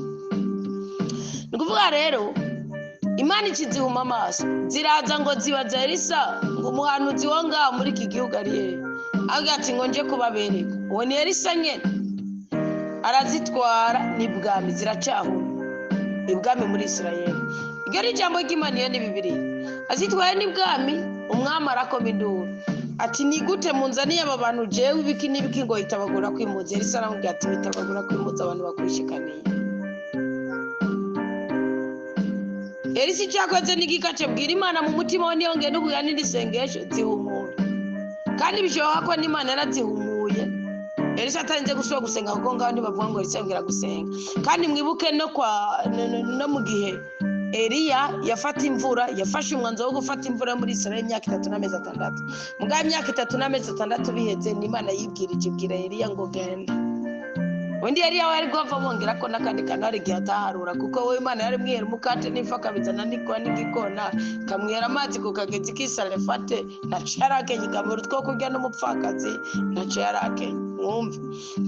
Nukuvuga rero Imana ikizihuma amaso ziraza ngo zibaza Elisa ngo umuhanuzi wo ngaho muri iki gihugu ari agati ngo nje kubabereka uwo ni Elisa nyene arazitwara n'ibwami ziracahura ibwami muri Israeli. Iryo ni ijambo ry'Imana iyo ni Bibiliya. Azitwaye n'ibwami umwami arakoma induru ati ni gute munzaniye aba bantu jewe ibiki n'ibiki ngo itabagura kwimuza. Elisa aramubwira ati bitabagura kwimuza abantu bakurishikaniye. Elisa icyakoze n'igikace bwira Imana mu mutima we niyongeye n'ubuya n'isengesho zihumura kandi bishoboka ko n'Imana yarazihumuye. Elisa atarinze gusubira gusenga kuko ngaho ntibavuga ngo Elisa yongera gusenga. Kandi mwibuke no mu gihe Eliya yafata imvura yafashe umwanzuro wo gufata imvura muri Israeli imyaka 3 n'amezi 6. Muga imyaka 3 n'amezi 6 biheze n'Imana yibwirije ibwira Eliya ngo genda. Undi Eliya wari gova bongera ko nakandi kanari gihe ataharura kuko we Imana yari mwihera umukate n'ifa kabizana n'ikwa n'igikona kamwera amazi ku kagezi k'Isarefate na cyarakenye kamero two kurya n'umupfakazi na cyarakenye. Mwumve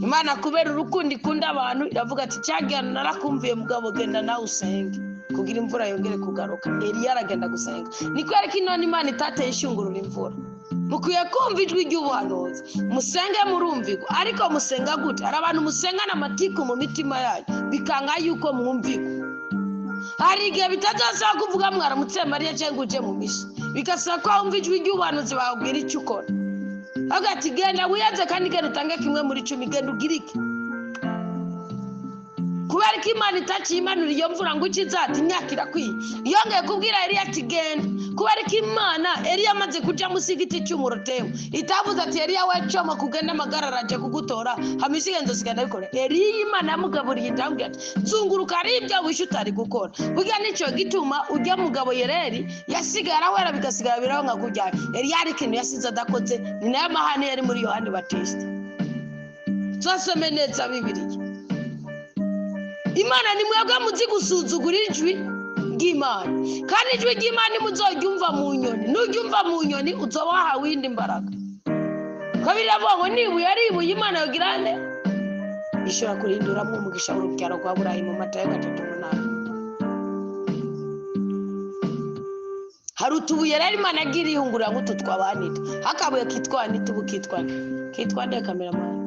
Imana kubera urukundo ikunda abantu iravuga ati cyagana narakumviye mugabo genda nawe usenge kugira imvura yongere kugaruka. Eliya aragenda gusenga. Niko yariko inone Imana itateye ishungurura imvura. Mukwiye kumva ijwi ry'ubuhanuzi musenge murumvigwa ariko musenga gute? Ari abantu musengana amatiku mu mitima yanyu bikanga yuko mwumvigwa. Hari igihe bitazasaba kuvuga mwaramutse Mariya cyangwa uje mu mishi bikasaba ko wumva ijwi ry'ubuhanuzi babwira icyo ukora. Agati genda wiyaze kandi genda utange kimwe muri 10 genda ugirike. Kubera ko Imana itakimanura iyo mvura ngo ikizati imyaka irakwiye yongeye kubwira Eliya ati genda. Kubera ko Imana Eliya amaze kuja musigiti cy'umurotewe itavuze ati Eliya wacoma kugenda amagara araje kugutora hamisigenzo sigenda bikora. Eliya Imana yamugaburiye indambwe ati zunguruka ari ibyo wishe utari gukora. Burya nico gituma ujya mugabo Yereri yasigara wera bigasigara biraho nka kujya Eliya ari kintu yasize adakoze ni nayo mahane yari muri Yohani Batista. Twasome neza Bibiliya. Imana ni mwebwe muzi gusuzugura ijwi ry'Imana kandi ijwi ry'Imana muzoryumva mu nyoni nuryumva mu nyoni uzobaha windi mbaraga. Kabiri avuga ngo nibuye aribuye Imana yogirane ishobora kurinduramo umugisha w'urubyaro rwa Burayimu Matayo 3:8. Hari utubuye rero Imana agira ihungurira ngo tutwabanita hakabuye kitwa nitubu kitwa nde cameraman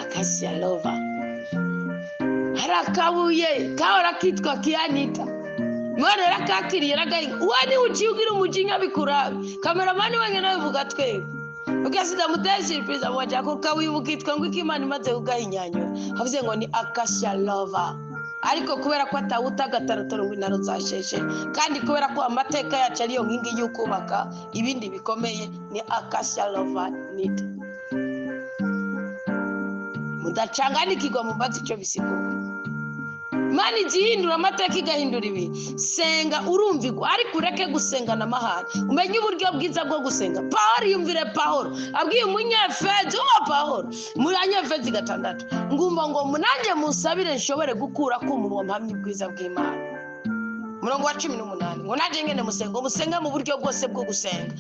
Akasia lova. Harakabuye kahora kitwa kianita. Mwana rakakiriye ragaye. Wani uchiugira umujinya bikurabe. Cameraman wange nawe vuga twebwe. Ukasiza muteye surprise amwaje ko kabuye bukitwa ngo Imana imaze kugahinyanyura. Havuze ngo ni Akasia lova. Ariko kubera ko atawutagatarotoro ngo inaro zasheshe kandi kubera ko amateka yacu ariyo nkingi y'ukubaka ibindi bikomeye ni Akasia lova nita. Mudacanganikirwa mu bazi icyo bisigura. Imana igihindura amateka igahindura ibi. Senga urumvigwa ariko ureke gusengana amahane. Umenye uburyo bwiza bwo gusenga. Pawulo yumvire Pawulo abwiye umunyefezi wa Pawulo muri anyefezi 6 ngumva ngo munange musabire nshobore gukura ko umunwa mpamye bwiza bw'Imana. Murongo wa 18 ngo nanje ngene musenga mu buryo bwose bwo gusenga.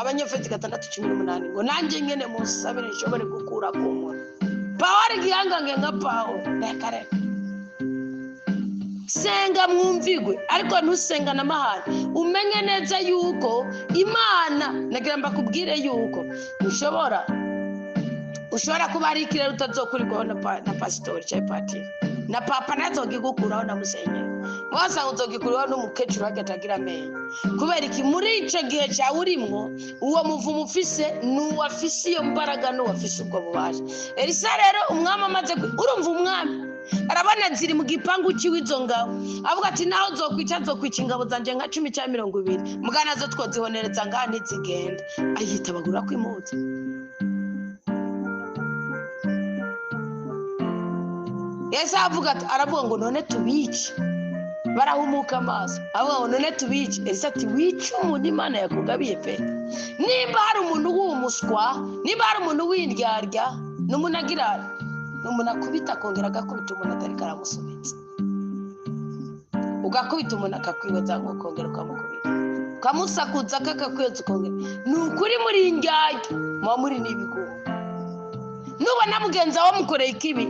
Abanyefezi 6:18 ngo nanje ngene musabire nshobore gukura ko umunwa. Pawulo gihangange nka Pawulo nakareka. Senga mwumvigwe ariko ntusenga namahane. Umenye neza yuko Imana nagira mbakubwire yuko ushobora kuba ari ikirero utazokurirwaho na pastor cyangwa patiri na papa nazogikukuraho na musenyeri wasa uzogikuraho n'umukecuru agatagira amenyo. Kubera iki muri ico gihe cya urimwo uwo muvumo ufise n'uwafise iyo mbaraga n'uwafise ubwo bubasha. Elisa rero umwami amaze urumva umwami arabana ziri mu gipangu cy'iwizo ngabo avuga ati naho zokwica ingabo zanje nka 10 cyangwa 20 mugana zo twozihonereza ngaha ntizigenda ayita bagura kwimuza. Yesu aravuga ngo none tubice barahumuka amaso avuga ngo none tubice. Elisa ati wica umuntu Imana yakugabiye pe. Nimba hari umuntu w'umuswa nimba hari umuntu w'indyarya n'umunagirana umuntu akubita akongera agakubita umuntu atari karamusubitse, ugakubita umuntu akakwibaza ngo ukongera ukamukubita, ukamusakuza akakakwibaza ukongera. Ni ukuri muri indyarya muba muri n'ibigomba. Nubona mugenzi wawe wamukoreye ikibi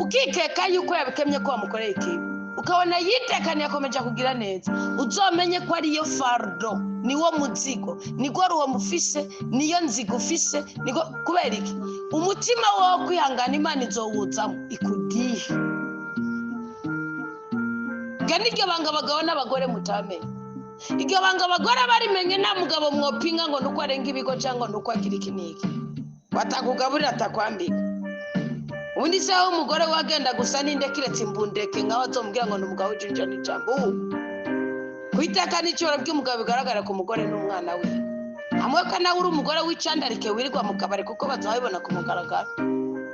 ukikeka yuko yabikemye ko wamukoreye ikibi, ukabona yitekaniye akomeje kugira neza, uzomenye ko ariyo fardo, niwo muzigo, niko ruwo mufise, niyo nzigo ufise, niko kubera iki umutima wo kwihangana Imana izowuzamo ikudihe. Gani iryo banga abagabo n'abagore mutamenye, iryo banga abagore barimenye nta mugabo mwopinga ngo nuko arenga ibigo cyangwa nuko agira iki n'iki, batakugaburira atakwambika. Ubundi se aho umugore wagenda gusa ninde kiretse imbundeke nkaho azomubwira ngo n'umugabo w'ijinja n'ijambo. Kwitaka n'icyo by'umugabo bigaragara ku mugore n'umwana we, hamwe ko nawe uri umugore w'icandarike wirirwa mu kabari kuko bazabibona ku mugaragaro.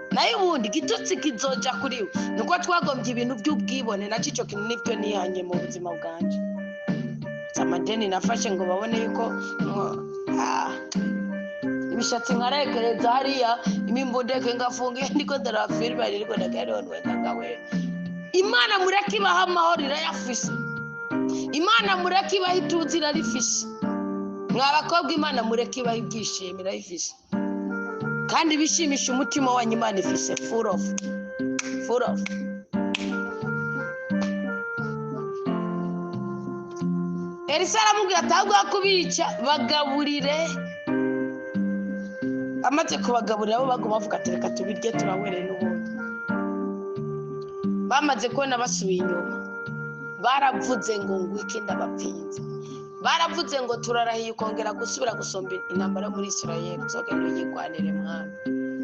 Nayo ubundi gitutsi kizoja kuri we, nuko twagombye ibintu by'ubwibone, na cyo kintu nibyo nihanye mu buzima bwanje. Amadeni nafashe ngo babone yuko ibishatsi nkarekereza hariya imimbundeke ngafunge ndiko ndarafiri bari riko ndagaronwe ndagawe. Imana mureke ibaha amahoro irayafise, Imana mureke ibaha ituze irarifise, mwabakobwa Imana mureke ibaha ibyishimo irayifise, kandi bishimisha umutima wanyu Imana ifise full of. Elisa aramubwira atagwa kubica bagaburire. Amaze kubagaburira bo baguma bavuga ati reka tubirye turawereye n'ubundi. Bamaze kubona basubiye inyuma, baravuze ngo ngwiki ndabapfinze, baravuze ngo turarahiye ukongera gusubira gusomba intambara muri Isirayeli, uzogenda uyigwanire mwami.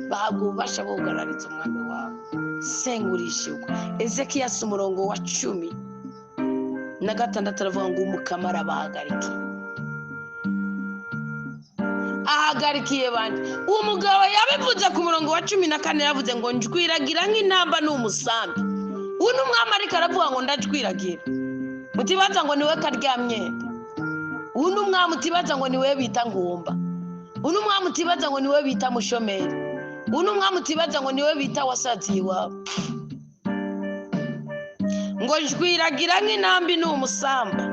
Bahabwa ububasha bwo kugarariza umwami wawe. Sengurishirwa Ezekiya umurongo wa 16 aravuga ngo umukama arabahagarikiye. Ahagarikiye bandi. Uwo mugabo yabivuze ku murongo wa 14 yavuze ngo njwiragira nk'intamba n'umusambi. Uyu n'umwami ariko aravuga ngo ndajwiragira. Mutibaza ngo niwe karyamyenda. Uyu n'umwami mutibaza ngo niwe bita ngomba. Uyu n'umwami mutibaza ngo niwe bita mushomeri. Uyu n'umwami mutibaza ngo niwe bita wasazi iwabo. Ngo njwiragira nk'intambi n'umusambi.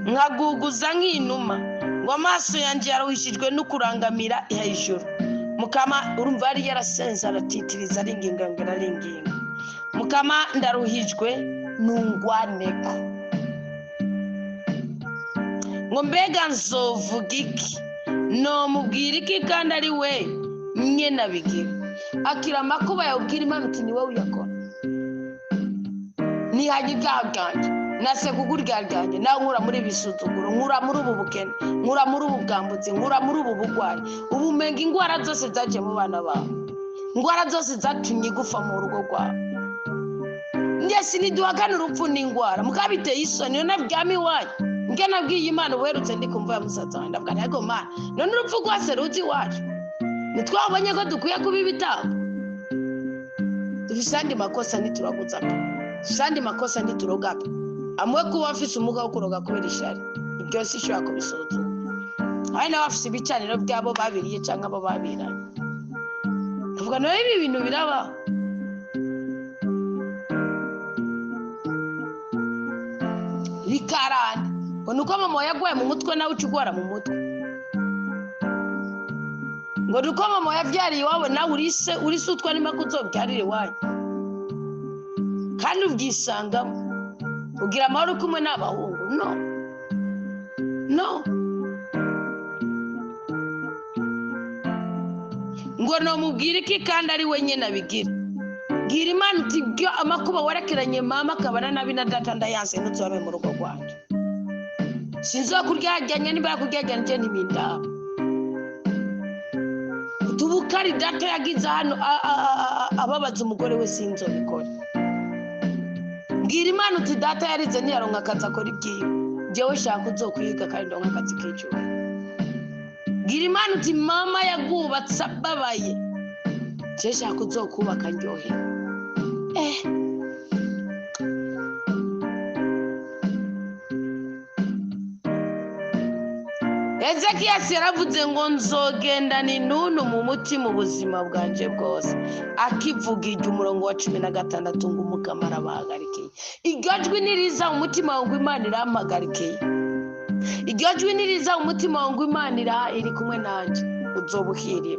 Nkaguguza nk'inuma. Ngo amaso yanjye yaruhishijwe no kurangamira hejuru. Mukama urumva yari yarasenze aratitiriza aringinga. Mukama ndaruhijwe nungwaneko. Ngo mbega nzovuga iki, no mubwira iki kandi ari we nye nabigira. Akira amakuba yawubwira Imana uti niwe uyakora. Nihanye ibyaha byanjye, nase kuguryaryanjye, nawe nkura muri bisuzuguro, nkura muri ubu bukene, nkura muri ubu bwambutse, nkura muri ubu bugwari. Ubumenga ingwara zose zaje mu bana bawe, ingwara zose zatumye gufa mu rugo rwawe. Ndese niduhakana urupfu n'ingwara mukabiteye isoni yo nabyami wanyu. Nge nabwiye Imana uherutse ndi kumva ya musaza wanjye ndavuga ntego Mana none urupfu rwose ruzi wacu nitwabonye ko dukwiye kuba ibitambo. Dufise andi makosa nituraguza pe, sandi makosa nituroga pe. Amwe kuba afise umuga wo kuroga kubera ishari ibyo si shaka kubisuzuma. Hari n'abafise ibicaniro byabo babiriye cyangwa abo babiranye. Ndavuga no ibi bintu biraba. Bikarana ngo nuko mama yagwaye mu mutwe nawe ucugwara mu mutwe. Ngo nuko mama yavyariye iwawe nawe urisutwa nima kuzobyarire wanyu. Kandi ubyisangamo ugira amahoro kumwe n'abahungu. No ngo no mubwire iki kandi ari we nyene abigira. Gira Imana uti byo amakuba warakiranye mama kabana nabi na data ndayanse ntuzobe mu rugo rwanje. Sinzokuryajyanye niba kuryajyanye n'ibinda. Utubukari data yagize hano ababaza umugore we sinzobikora. Gira Imana uti data yarize ntiyaronka akazi akora ibyiwe, jewe shaka uzokwiga kandi ndonka akazi k'icyuwe. Gira Imana uti mama yagubatse ababaye, jewe shaka uzokubaka ndyohe. Ezekiya yaravuze ngo nzogendana intuntu mu mutima ubuzima bwanje bwose. Akivuga iryo umurongo wa 16 ngo Umukama arabahagarikiye. Iryo jwi niriza umutima wangu Imana irampagarikiye. Iryo jwi niriza umutima wangu Imana iri kumwe nanje uzobuhiriye.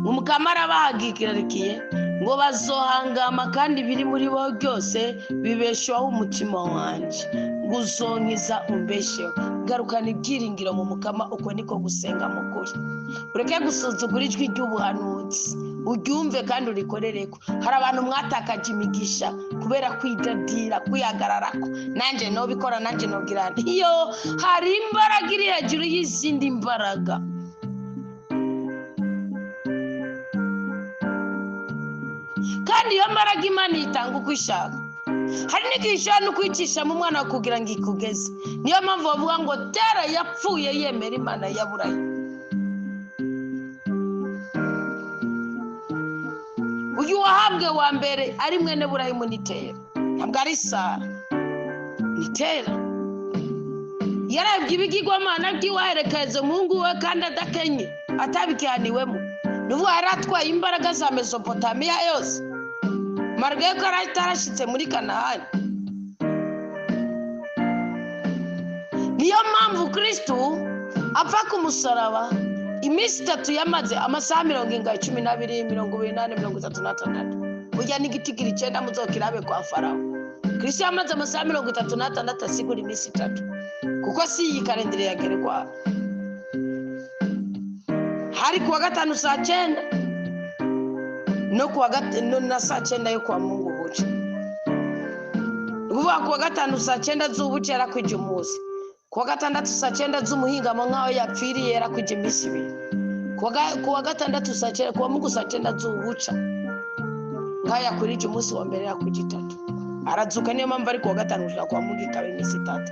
Umukama arabahagarikiye ngo bazohangama kandi biri muri bo byose bibeshaho umutima wanje. Guzonkiza umbesheho. Garukana ibyiringiro mu Mukama, uko niko gusenga mukuri. Ureke gusuzugura ijwi ry'ubuhanuzi, uryumve kandi urikorereko. Hari abantu mwatakaje imigisha kubera kwidadira, kwihagararako. Nanje no bikora, nanje no girana. Iyo hari imbaraga iri hejuru y'izindi mbaraga. Kandi iyo mbaraga Imana itanga uko ishaka. Hari n'igisha no kwicisha mu mwana kugira ngo ikugeze. Niyo mpamvu bavuga ngo Tera yapfuye yemera Imana ya Burayimu. Uyu wahabwe wa mbere ari mwene Burayimu ni Tera, ntabwo ari Sara, ni Tera. Yaravye ibigirwamana by'iwaherekeza umuhungu we kandi adakenye atabikihaniwemo. Nuvuga yaratwaye imbaraga za Mesopotamiya yose. Margayo karashitse muri Kanahani. Niyo mpamvu Kristo apfa ku musaraba iminsi 3 yamaze amasaha 12, 28, 36. Burya n'igitigiri 9 muzokirabe kwa Farawo. Kristo yamaze amasaha 36 asigura iminsi 3. Kuko si iyi kalendere yagerekwa. Hari kuwa gatanu saa 9. No kuwa gatanu na saa 9 yo kwa Mungu buca. Uvuga kuwa gatanu saa 9 z'ubuca yarakwije umunsi. Kuwa gatandatu saa 9 z'umuhingamo nkaho yapfiriye yarakwije iminsi 2. Kuwa gatandatu saa 9, kuwa Mungu saa 9 z'ubuca nkaho yakwirije umunsi wa mbere yakwije 3. Arazuka niyo mpamvu ari kuwa gatanu kuja kwa Mungu ikaba iminsi 3.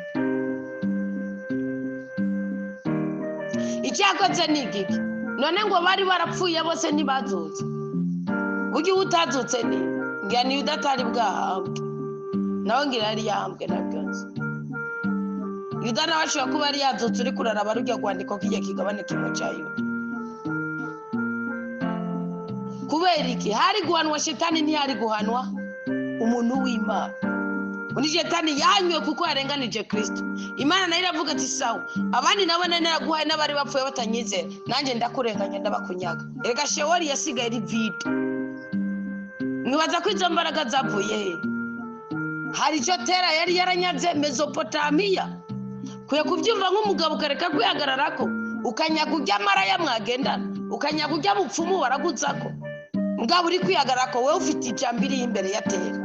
Icyakoze ni igiki? None ngo bari barapfuye bose ntibazutse. Ugiye utazutse ni ngira ni udatari bwahambwe. Nawe ngira yari yahambwe nabyonse. Yuda nawe ashobora kuba yari yazutse uri kuraraba rujya kwandika ko igihe kigabane kimwe cya Yuda. Kubera iki? Hari guhanwa Shetani ntiyari guhanwa umuntu w'Imana. Undi Shetani yanywe kuko yarenganije Kristo. Imana nayo iravuga ati sawa, abandi nabo naraguhaye n'abari bapfuye batanyizera, nanjye ndakurenganya ndabakunyaga. Erega Shewori yasigaye iri vide. Mwibaza ko izo mbaraga zavuye he? Hari icyo Tera yari yaranyaze Mesopotamiya. Kuye kubyumva nk'umugabo ukareka kwihagararako, ukanyaga ujya maraya mwagendana, ukanyaga ujya mupfumu waraguzako. Mugabo uri kwihagararako wewe ufite ijambo iri imbere ya Tera.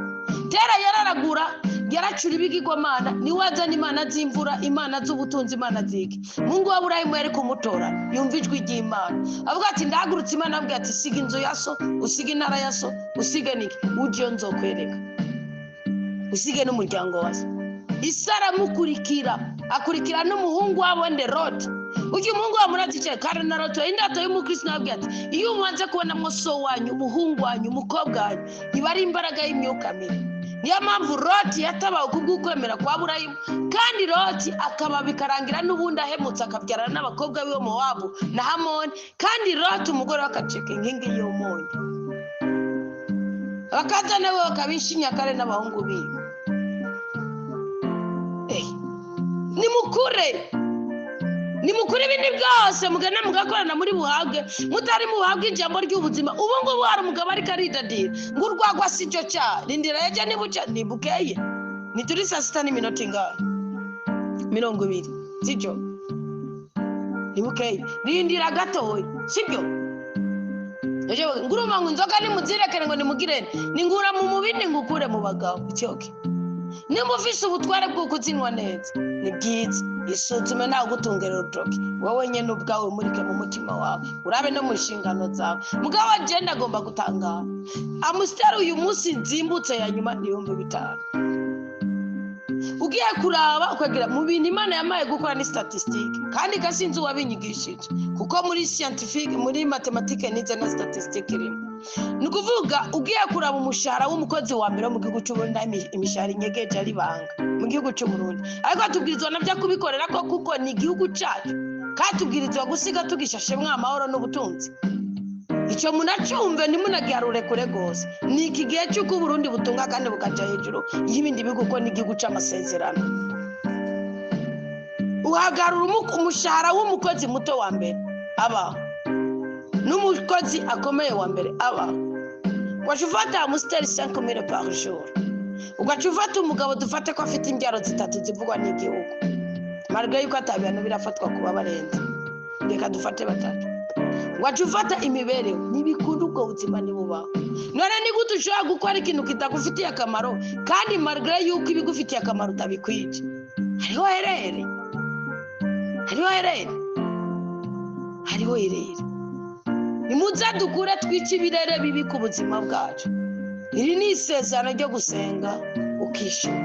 Tera yararagura, yaracura ibigirwamana, ni wazana Imana z'imvura, Imana z'ubutunzi, Imana ziki. Mungu wa Burayimu yari kumutora, yumva ijwi ry'Imana. Avuga ati ndahagurutse Imana avuga ati siga inzu ya so, usige intara ya so, usige niki, uje nzokwereka. Usige n'umuryango wa so. Isara mukurikira, akurikira n'umuhungu wabo nde Loti. Uyu muhungu wa murazice kandi na Loti indato y'umukristo avuga ati iyo umanze kubona mwoso wanyu, umuhungu wanyu, umukobwa wanyu, iba ari imbaraga y'imyuka mibi. Niyo mpamvu Loti yatabawe kubw'ukwemera kwa Burayimu, kandi Loti akaba bikarangira n'ubundi ahemutse akabyarana n'abakobwa b'iwo Mowabu na Hamoni, kandi Loti umugore wakaceka inkingi y'umunyu. Abakazana we bakabishinya kare n'abahungu biwe. Nimukure ibindi byose mugana mugakorana muri buhabwe, mutari mu buhabwe ijambo ry'ubuzima. Ubu ngubu hari umugabo ariko aridadira ngo urwagwa si cyo cya rindira yaje nibuca nibukeye ni turi saa 6 n'iminota ingahe 20 sibyo nibukeye rindira gatoya sibyo ejo nguruma ngo inzoga nimuzirekere ngo nimugirene ningura mu mubindi ngukure mu bagabo icyoke nimufise ubutware bwo kuzinwa neza ni byiza isuzume nawe gutungerera urutoki wowe nyene ubwawe murike mu mutima wawe urabe no mu nshingano zawe mugabo agenda agomba gutangara amusitari uyu munsi nzimbutse ya nyuma ni 5,000 ugiye kuraba ukagira mu bintu Imana yamaye gukora ni statistique kandi gasinzi wabinyigishije kuko muri scientifique muri mathematique nize na statistique irimo ni ukuvuga ugiye kuraba umushahara w'umukozi wa mbere mu gihugu cy'Uburundi imishahara inyegeje ari banga mu gihugu cy'Uburundi, ariko tubwirizwa nabyo kubikorera ko kuko ni igihugu cyacu kandi tubwirizwa gusiga tugishashemwo amahoro n'ubutunzi. Icyo munacyumve ntimunagiharure kure rwose. Ni iki gihe cy'uko Uburundi butunga kandi bukaja hejuru y'ibindi bihugu ko ni igihugu cy'amasezerano. Uhagarura umushahara w'umukozi muto wa mbere abaho n'umukozi akomeye wa mbere abaho. Washufata amusiteri 5,000 par jour, ugacufata umugabo dufate ko afite imbyaro zitatu zivugwa n'igihugu, marga yuko atabyantu birafatwa kuba barenze, reka dufate batatu. Wacufata imibereho n'ibikunda ubwo buzima nibubaho. None ni gute ushobora gukora ikintu kitagufitiye akamaro kandi marga yuko ibigufitiye akamaro utabikwije? Hariho herere. Nimuze dukure twice ibirere bibi ku buzima bwacu. Iri ni isezerano ryo gusenga ukishima.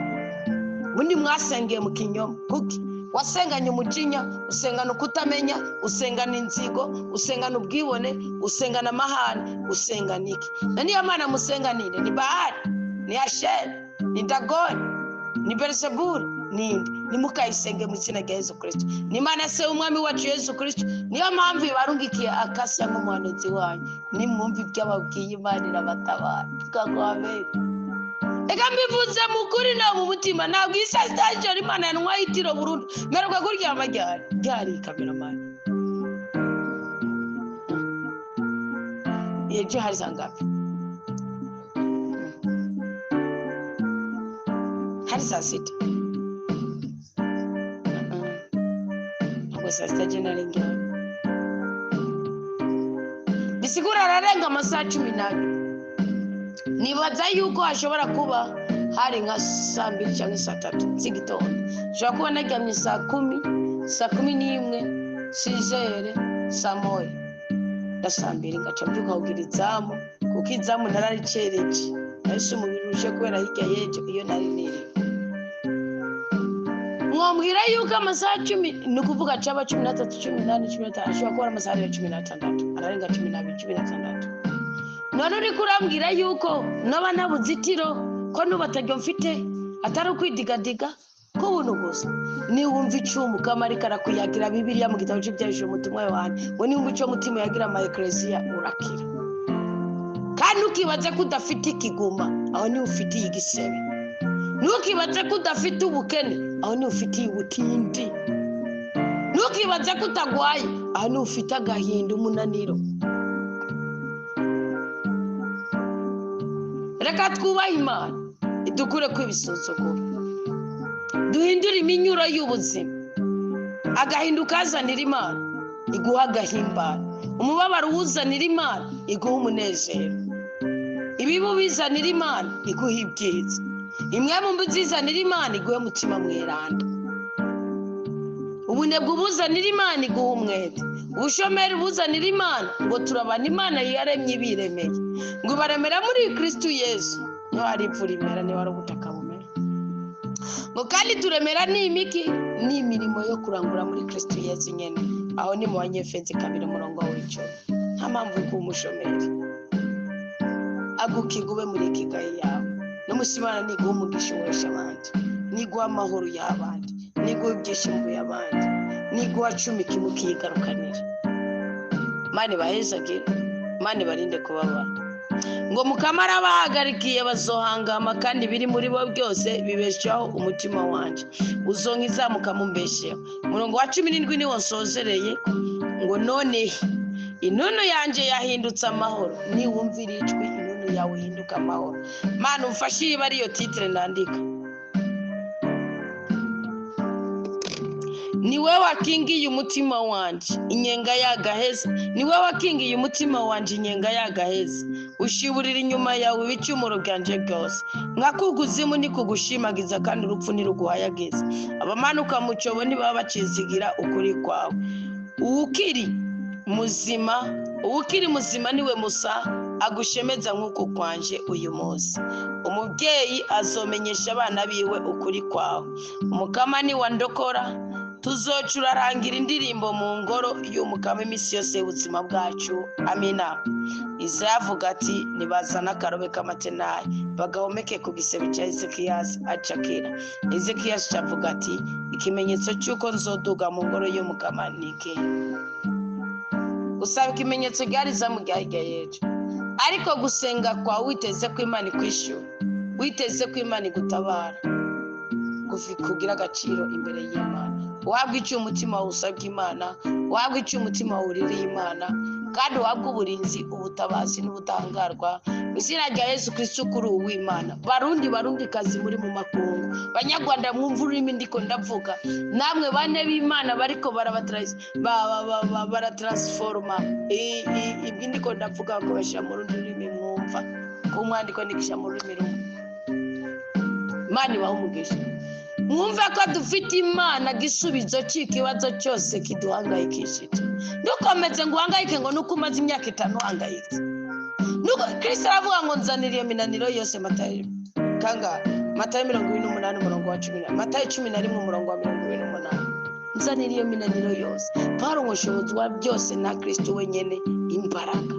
Ubundi mwasengeye mu kinyoma kuki? Wasenganye umujinya, usengana ukutamenya, usengana inzigo, usengana ubwibone, usengana amahane, usengana iki? Na niyo mana musenganire ni Baali, ni Ashera, ni Dagoni, ni Beelzebuli, ninde? Nimukayisenge mu izina rya Yesu Kristo. Ni Imana se umwami wacu Yesu Kristo. Niyo mpamvu ibarungikiye Akasiya nk'umuhanuzi wanyu. Nimwumva ibyo ababwiye Imana irabatabara. Tukagwabera. Ega mbivuze mukuri na mu mutima, ntabwo isazitaje Imana yanwaye itiro burundu. Merwa kuryama ryari cameraman. Yeje hari sangapi? Hari saa sita. Saa sita nari njyana. Bisigura ararenga amasaha 12. Nibaza yuko hashobora kuba hari nka saa 2 cyangwa saa 3 z'igitondo. Nshobora kuba naryamye saa 10, saa 11, 6 saa 1 na saa 2 ngaca mbyuka kugira izamu, kuko izamu nararicereje. Ariko umubiri uje kubera hirya yejo iyo nari niri. Mwambwira yuko amasaha 10 ni ukuvuga caba 13, 18, 15 ashobora kuba amasaha ya 16, ararenga 12, 16. None uri kurambwira yuko naba nabuzitiro ko nubatajya mfite atari ukwidigadiga ko buntu gusa. Ni wumva icumu kamari karakuyagira Bibiliya mu gitabo cy'Ibyahishuriwe umutumwa Yohana, we ni wumva ico mutima yagira ama ecclesia urakira. Kandi ukibaza ko udafite ikiguma, aho ni ufitiye igisebe. Nukibaza ko udafite ubukene, aho ni ufitiye ubutindi. Nukibaza ko utagwaye, aho ni ufite agahinda umunaniro. Reka twubaha Imana idukure ko ibisuzuguro, duhindure iminyuro y'ubuzima. Agahinda ukazanira Imana iguha agahimbara, umubabaro uwuzanira Imana iguha umunezero, ibibi bizanira Imana iguha ibyiza, imwe mu mbizanira Imana iguha umutima mweranda, ubunebwe buzanira Imana iguha umwete, ubushomeri buzanira Imana ngo turabana Imana yaremye ibiremeye, ngo baremera muri Kristo Yesu. Niho ari ipfura imera, niho ari ubutaka bumera. Ngo kandi turemera n'imiki n'imirimo yo kurangura muri Kristo Yesu nyene. Aho ni mu Banyefezi 2:10. Nta mpamvu yo kumushomeri. Agukigube muri kigaye yawe. N'umusimana niguha umugisha wesha abandi, niguha amahoro y'abandi, niguha ibyishimo y'abandi, niguha cumi kimukigarukanira. Mane bahezagire, mane barinde kubabara. Ngo mukamara bahagarikiye bazohangama kandi biri muri bo byose bibeshaho umutima wanje. Uzonka izamuka mumbesheho. Murongo wa 17 niwo nsozereye ngo none inunu yanje yahindutse amahoro. Ni wumvira ijwi inunu yawe hinduka amahoro. Mana umfashire bari yo titre ndandika. Niwe wakingiye umutima wanje inyenga yagaheza, niwe wakingiye umutima wanje inyenga yagaheza. Ushiburira inyuma yawe ibicumuro byanje byose. Mwakuguzimu ni kugushimagiza kandi urupfu ni ruguhayagiza. Abamanuka mu cyobo ntibaba bacizigira ukuri kwawe. Uwukiri muzima niwe musa agushemeza nk'uko kwanje uyu munsi. Umubyeyi azomenyesha abana biwe ukuri kwawe. Umukama ni wandokora tuzocurarangira indirimbo mu ngoro y'umukama iminsi yose y'ubuzima bwacu. Amina. Isaya avuga ati nibazana akarobe k'amatenayi bagahomeke ku gisebe cya Ezekiyasi acakira. Ezekiyasi avuga ati ikimenyetso cy'uko nzoduga mu ngoro y'umukama ni iki? Gusaba ikimenyetso ryariza mu gihe ariko gusenga kwa witeze ko Imana ikwishyura, witeze ko Imana igutabara, kugira agaciro imbere y'Imana. Wabwa icyo umutima wawe usabye Imana, wabwa icyo umutima wawe uririye Imana, kandi wabwa uburinzi, ubutabazi n'ubudahangarwa mu izina rya Yesu Kristo kuri uw'Imana. Barundi kazi muri mu makungu, Banyarwanda mwumva ururimi ndiko ndavuga, namwe bane b'Imana bariko baratransforma ibyo ndiko ndavuga bakabashyira mu rundi rurimi mwumva, ku mwandiko ndikisha mu rurimi rumwe. Imana ibahe umugisha. Mwumva ko dufite Imana gisubizo cy'ikibazo cyose kiduhangayikishije. Ndukomeze ngo uhangayike ngo nuko umaze imyaka 5 uhangayitse. Nuko Kristo aravuga ngo nzanira iyo minaniro yose. Matayo 28 umurongo wa 10, Matayo 11 umurongo wa 28. Nzanira iyo minaniro yose. Pawulo ngo shobozwa byose na Kristo wenyene imbaraga.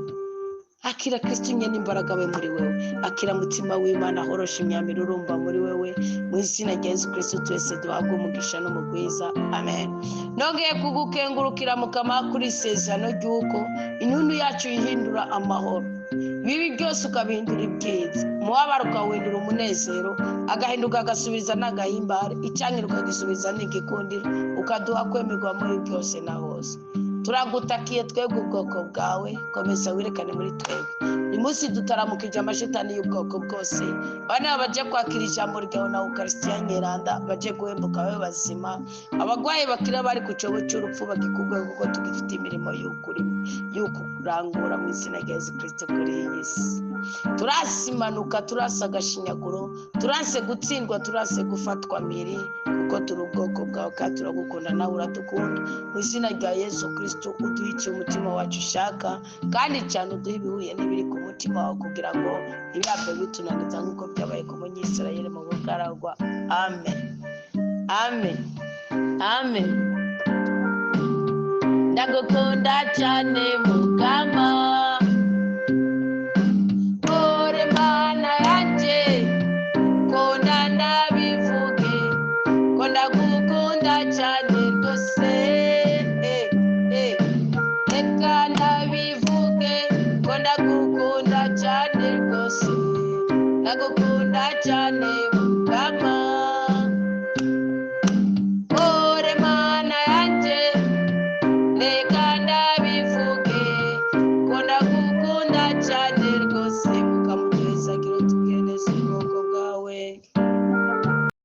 Akira Kristo nyene imbaraga we muri wewe, akira mutima w'Imana horosha imyambi urumva muri wewe, mu izina rya Yesu Kristo twese duhabwe umugisha no mugwiza. Amen. Nongeye kugukengurukira mukama kuri isezerano ry'uko intundu yacu yihindura amahoro, bibi byose ukabihindura ibyiza, umubabaro ukawuhindura umunezero, agahinduka agasubiriza n'agahimbare, icyankiro ukagisubiza n'igikundiro, ukaduha kwemerwa muri byose na hose. Turagutakiye twebwe ubwoko bwawe, komeza wirekane muri twebwe. Ni munsi dutaramukije amashitani y'ubwoko bwose, bana baje kwakira ijambo ryawe na Ukaristiya nyeranda, baje guhembuka babe bazima, abagwaye bakira bari ku cobo cy'urupfu bagikugwe kuko tugifite imirimo y'ukurangura mu izina rya Yesu Kristo kuri iyi si. Turasimanuka, turasa agashinyaguro, turase gutsindwa, turase gufatwa miri, kuko turi ubwoko bwawe kandi turagukunda nawe uradukunda. Mu izina rya Yesu Kristo uduhice umutima wacu ushaka, kandi cyane uduhe ibihuye n'ibiri ku mutima wawe kugira ngo ntibihave bitunaniza nk'uko byabaye ku Munyisirayeli mu bugaragwa. Amen. Amen. Amen. Ndagukunda cyane mukama, ore mana yanjye, kunda ndabivuge, ko ndagukunda cyane rwose, reka ndabivuge, ko ndagukunda cyane rwose, ndagukunda cyane mukama.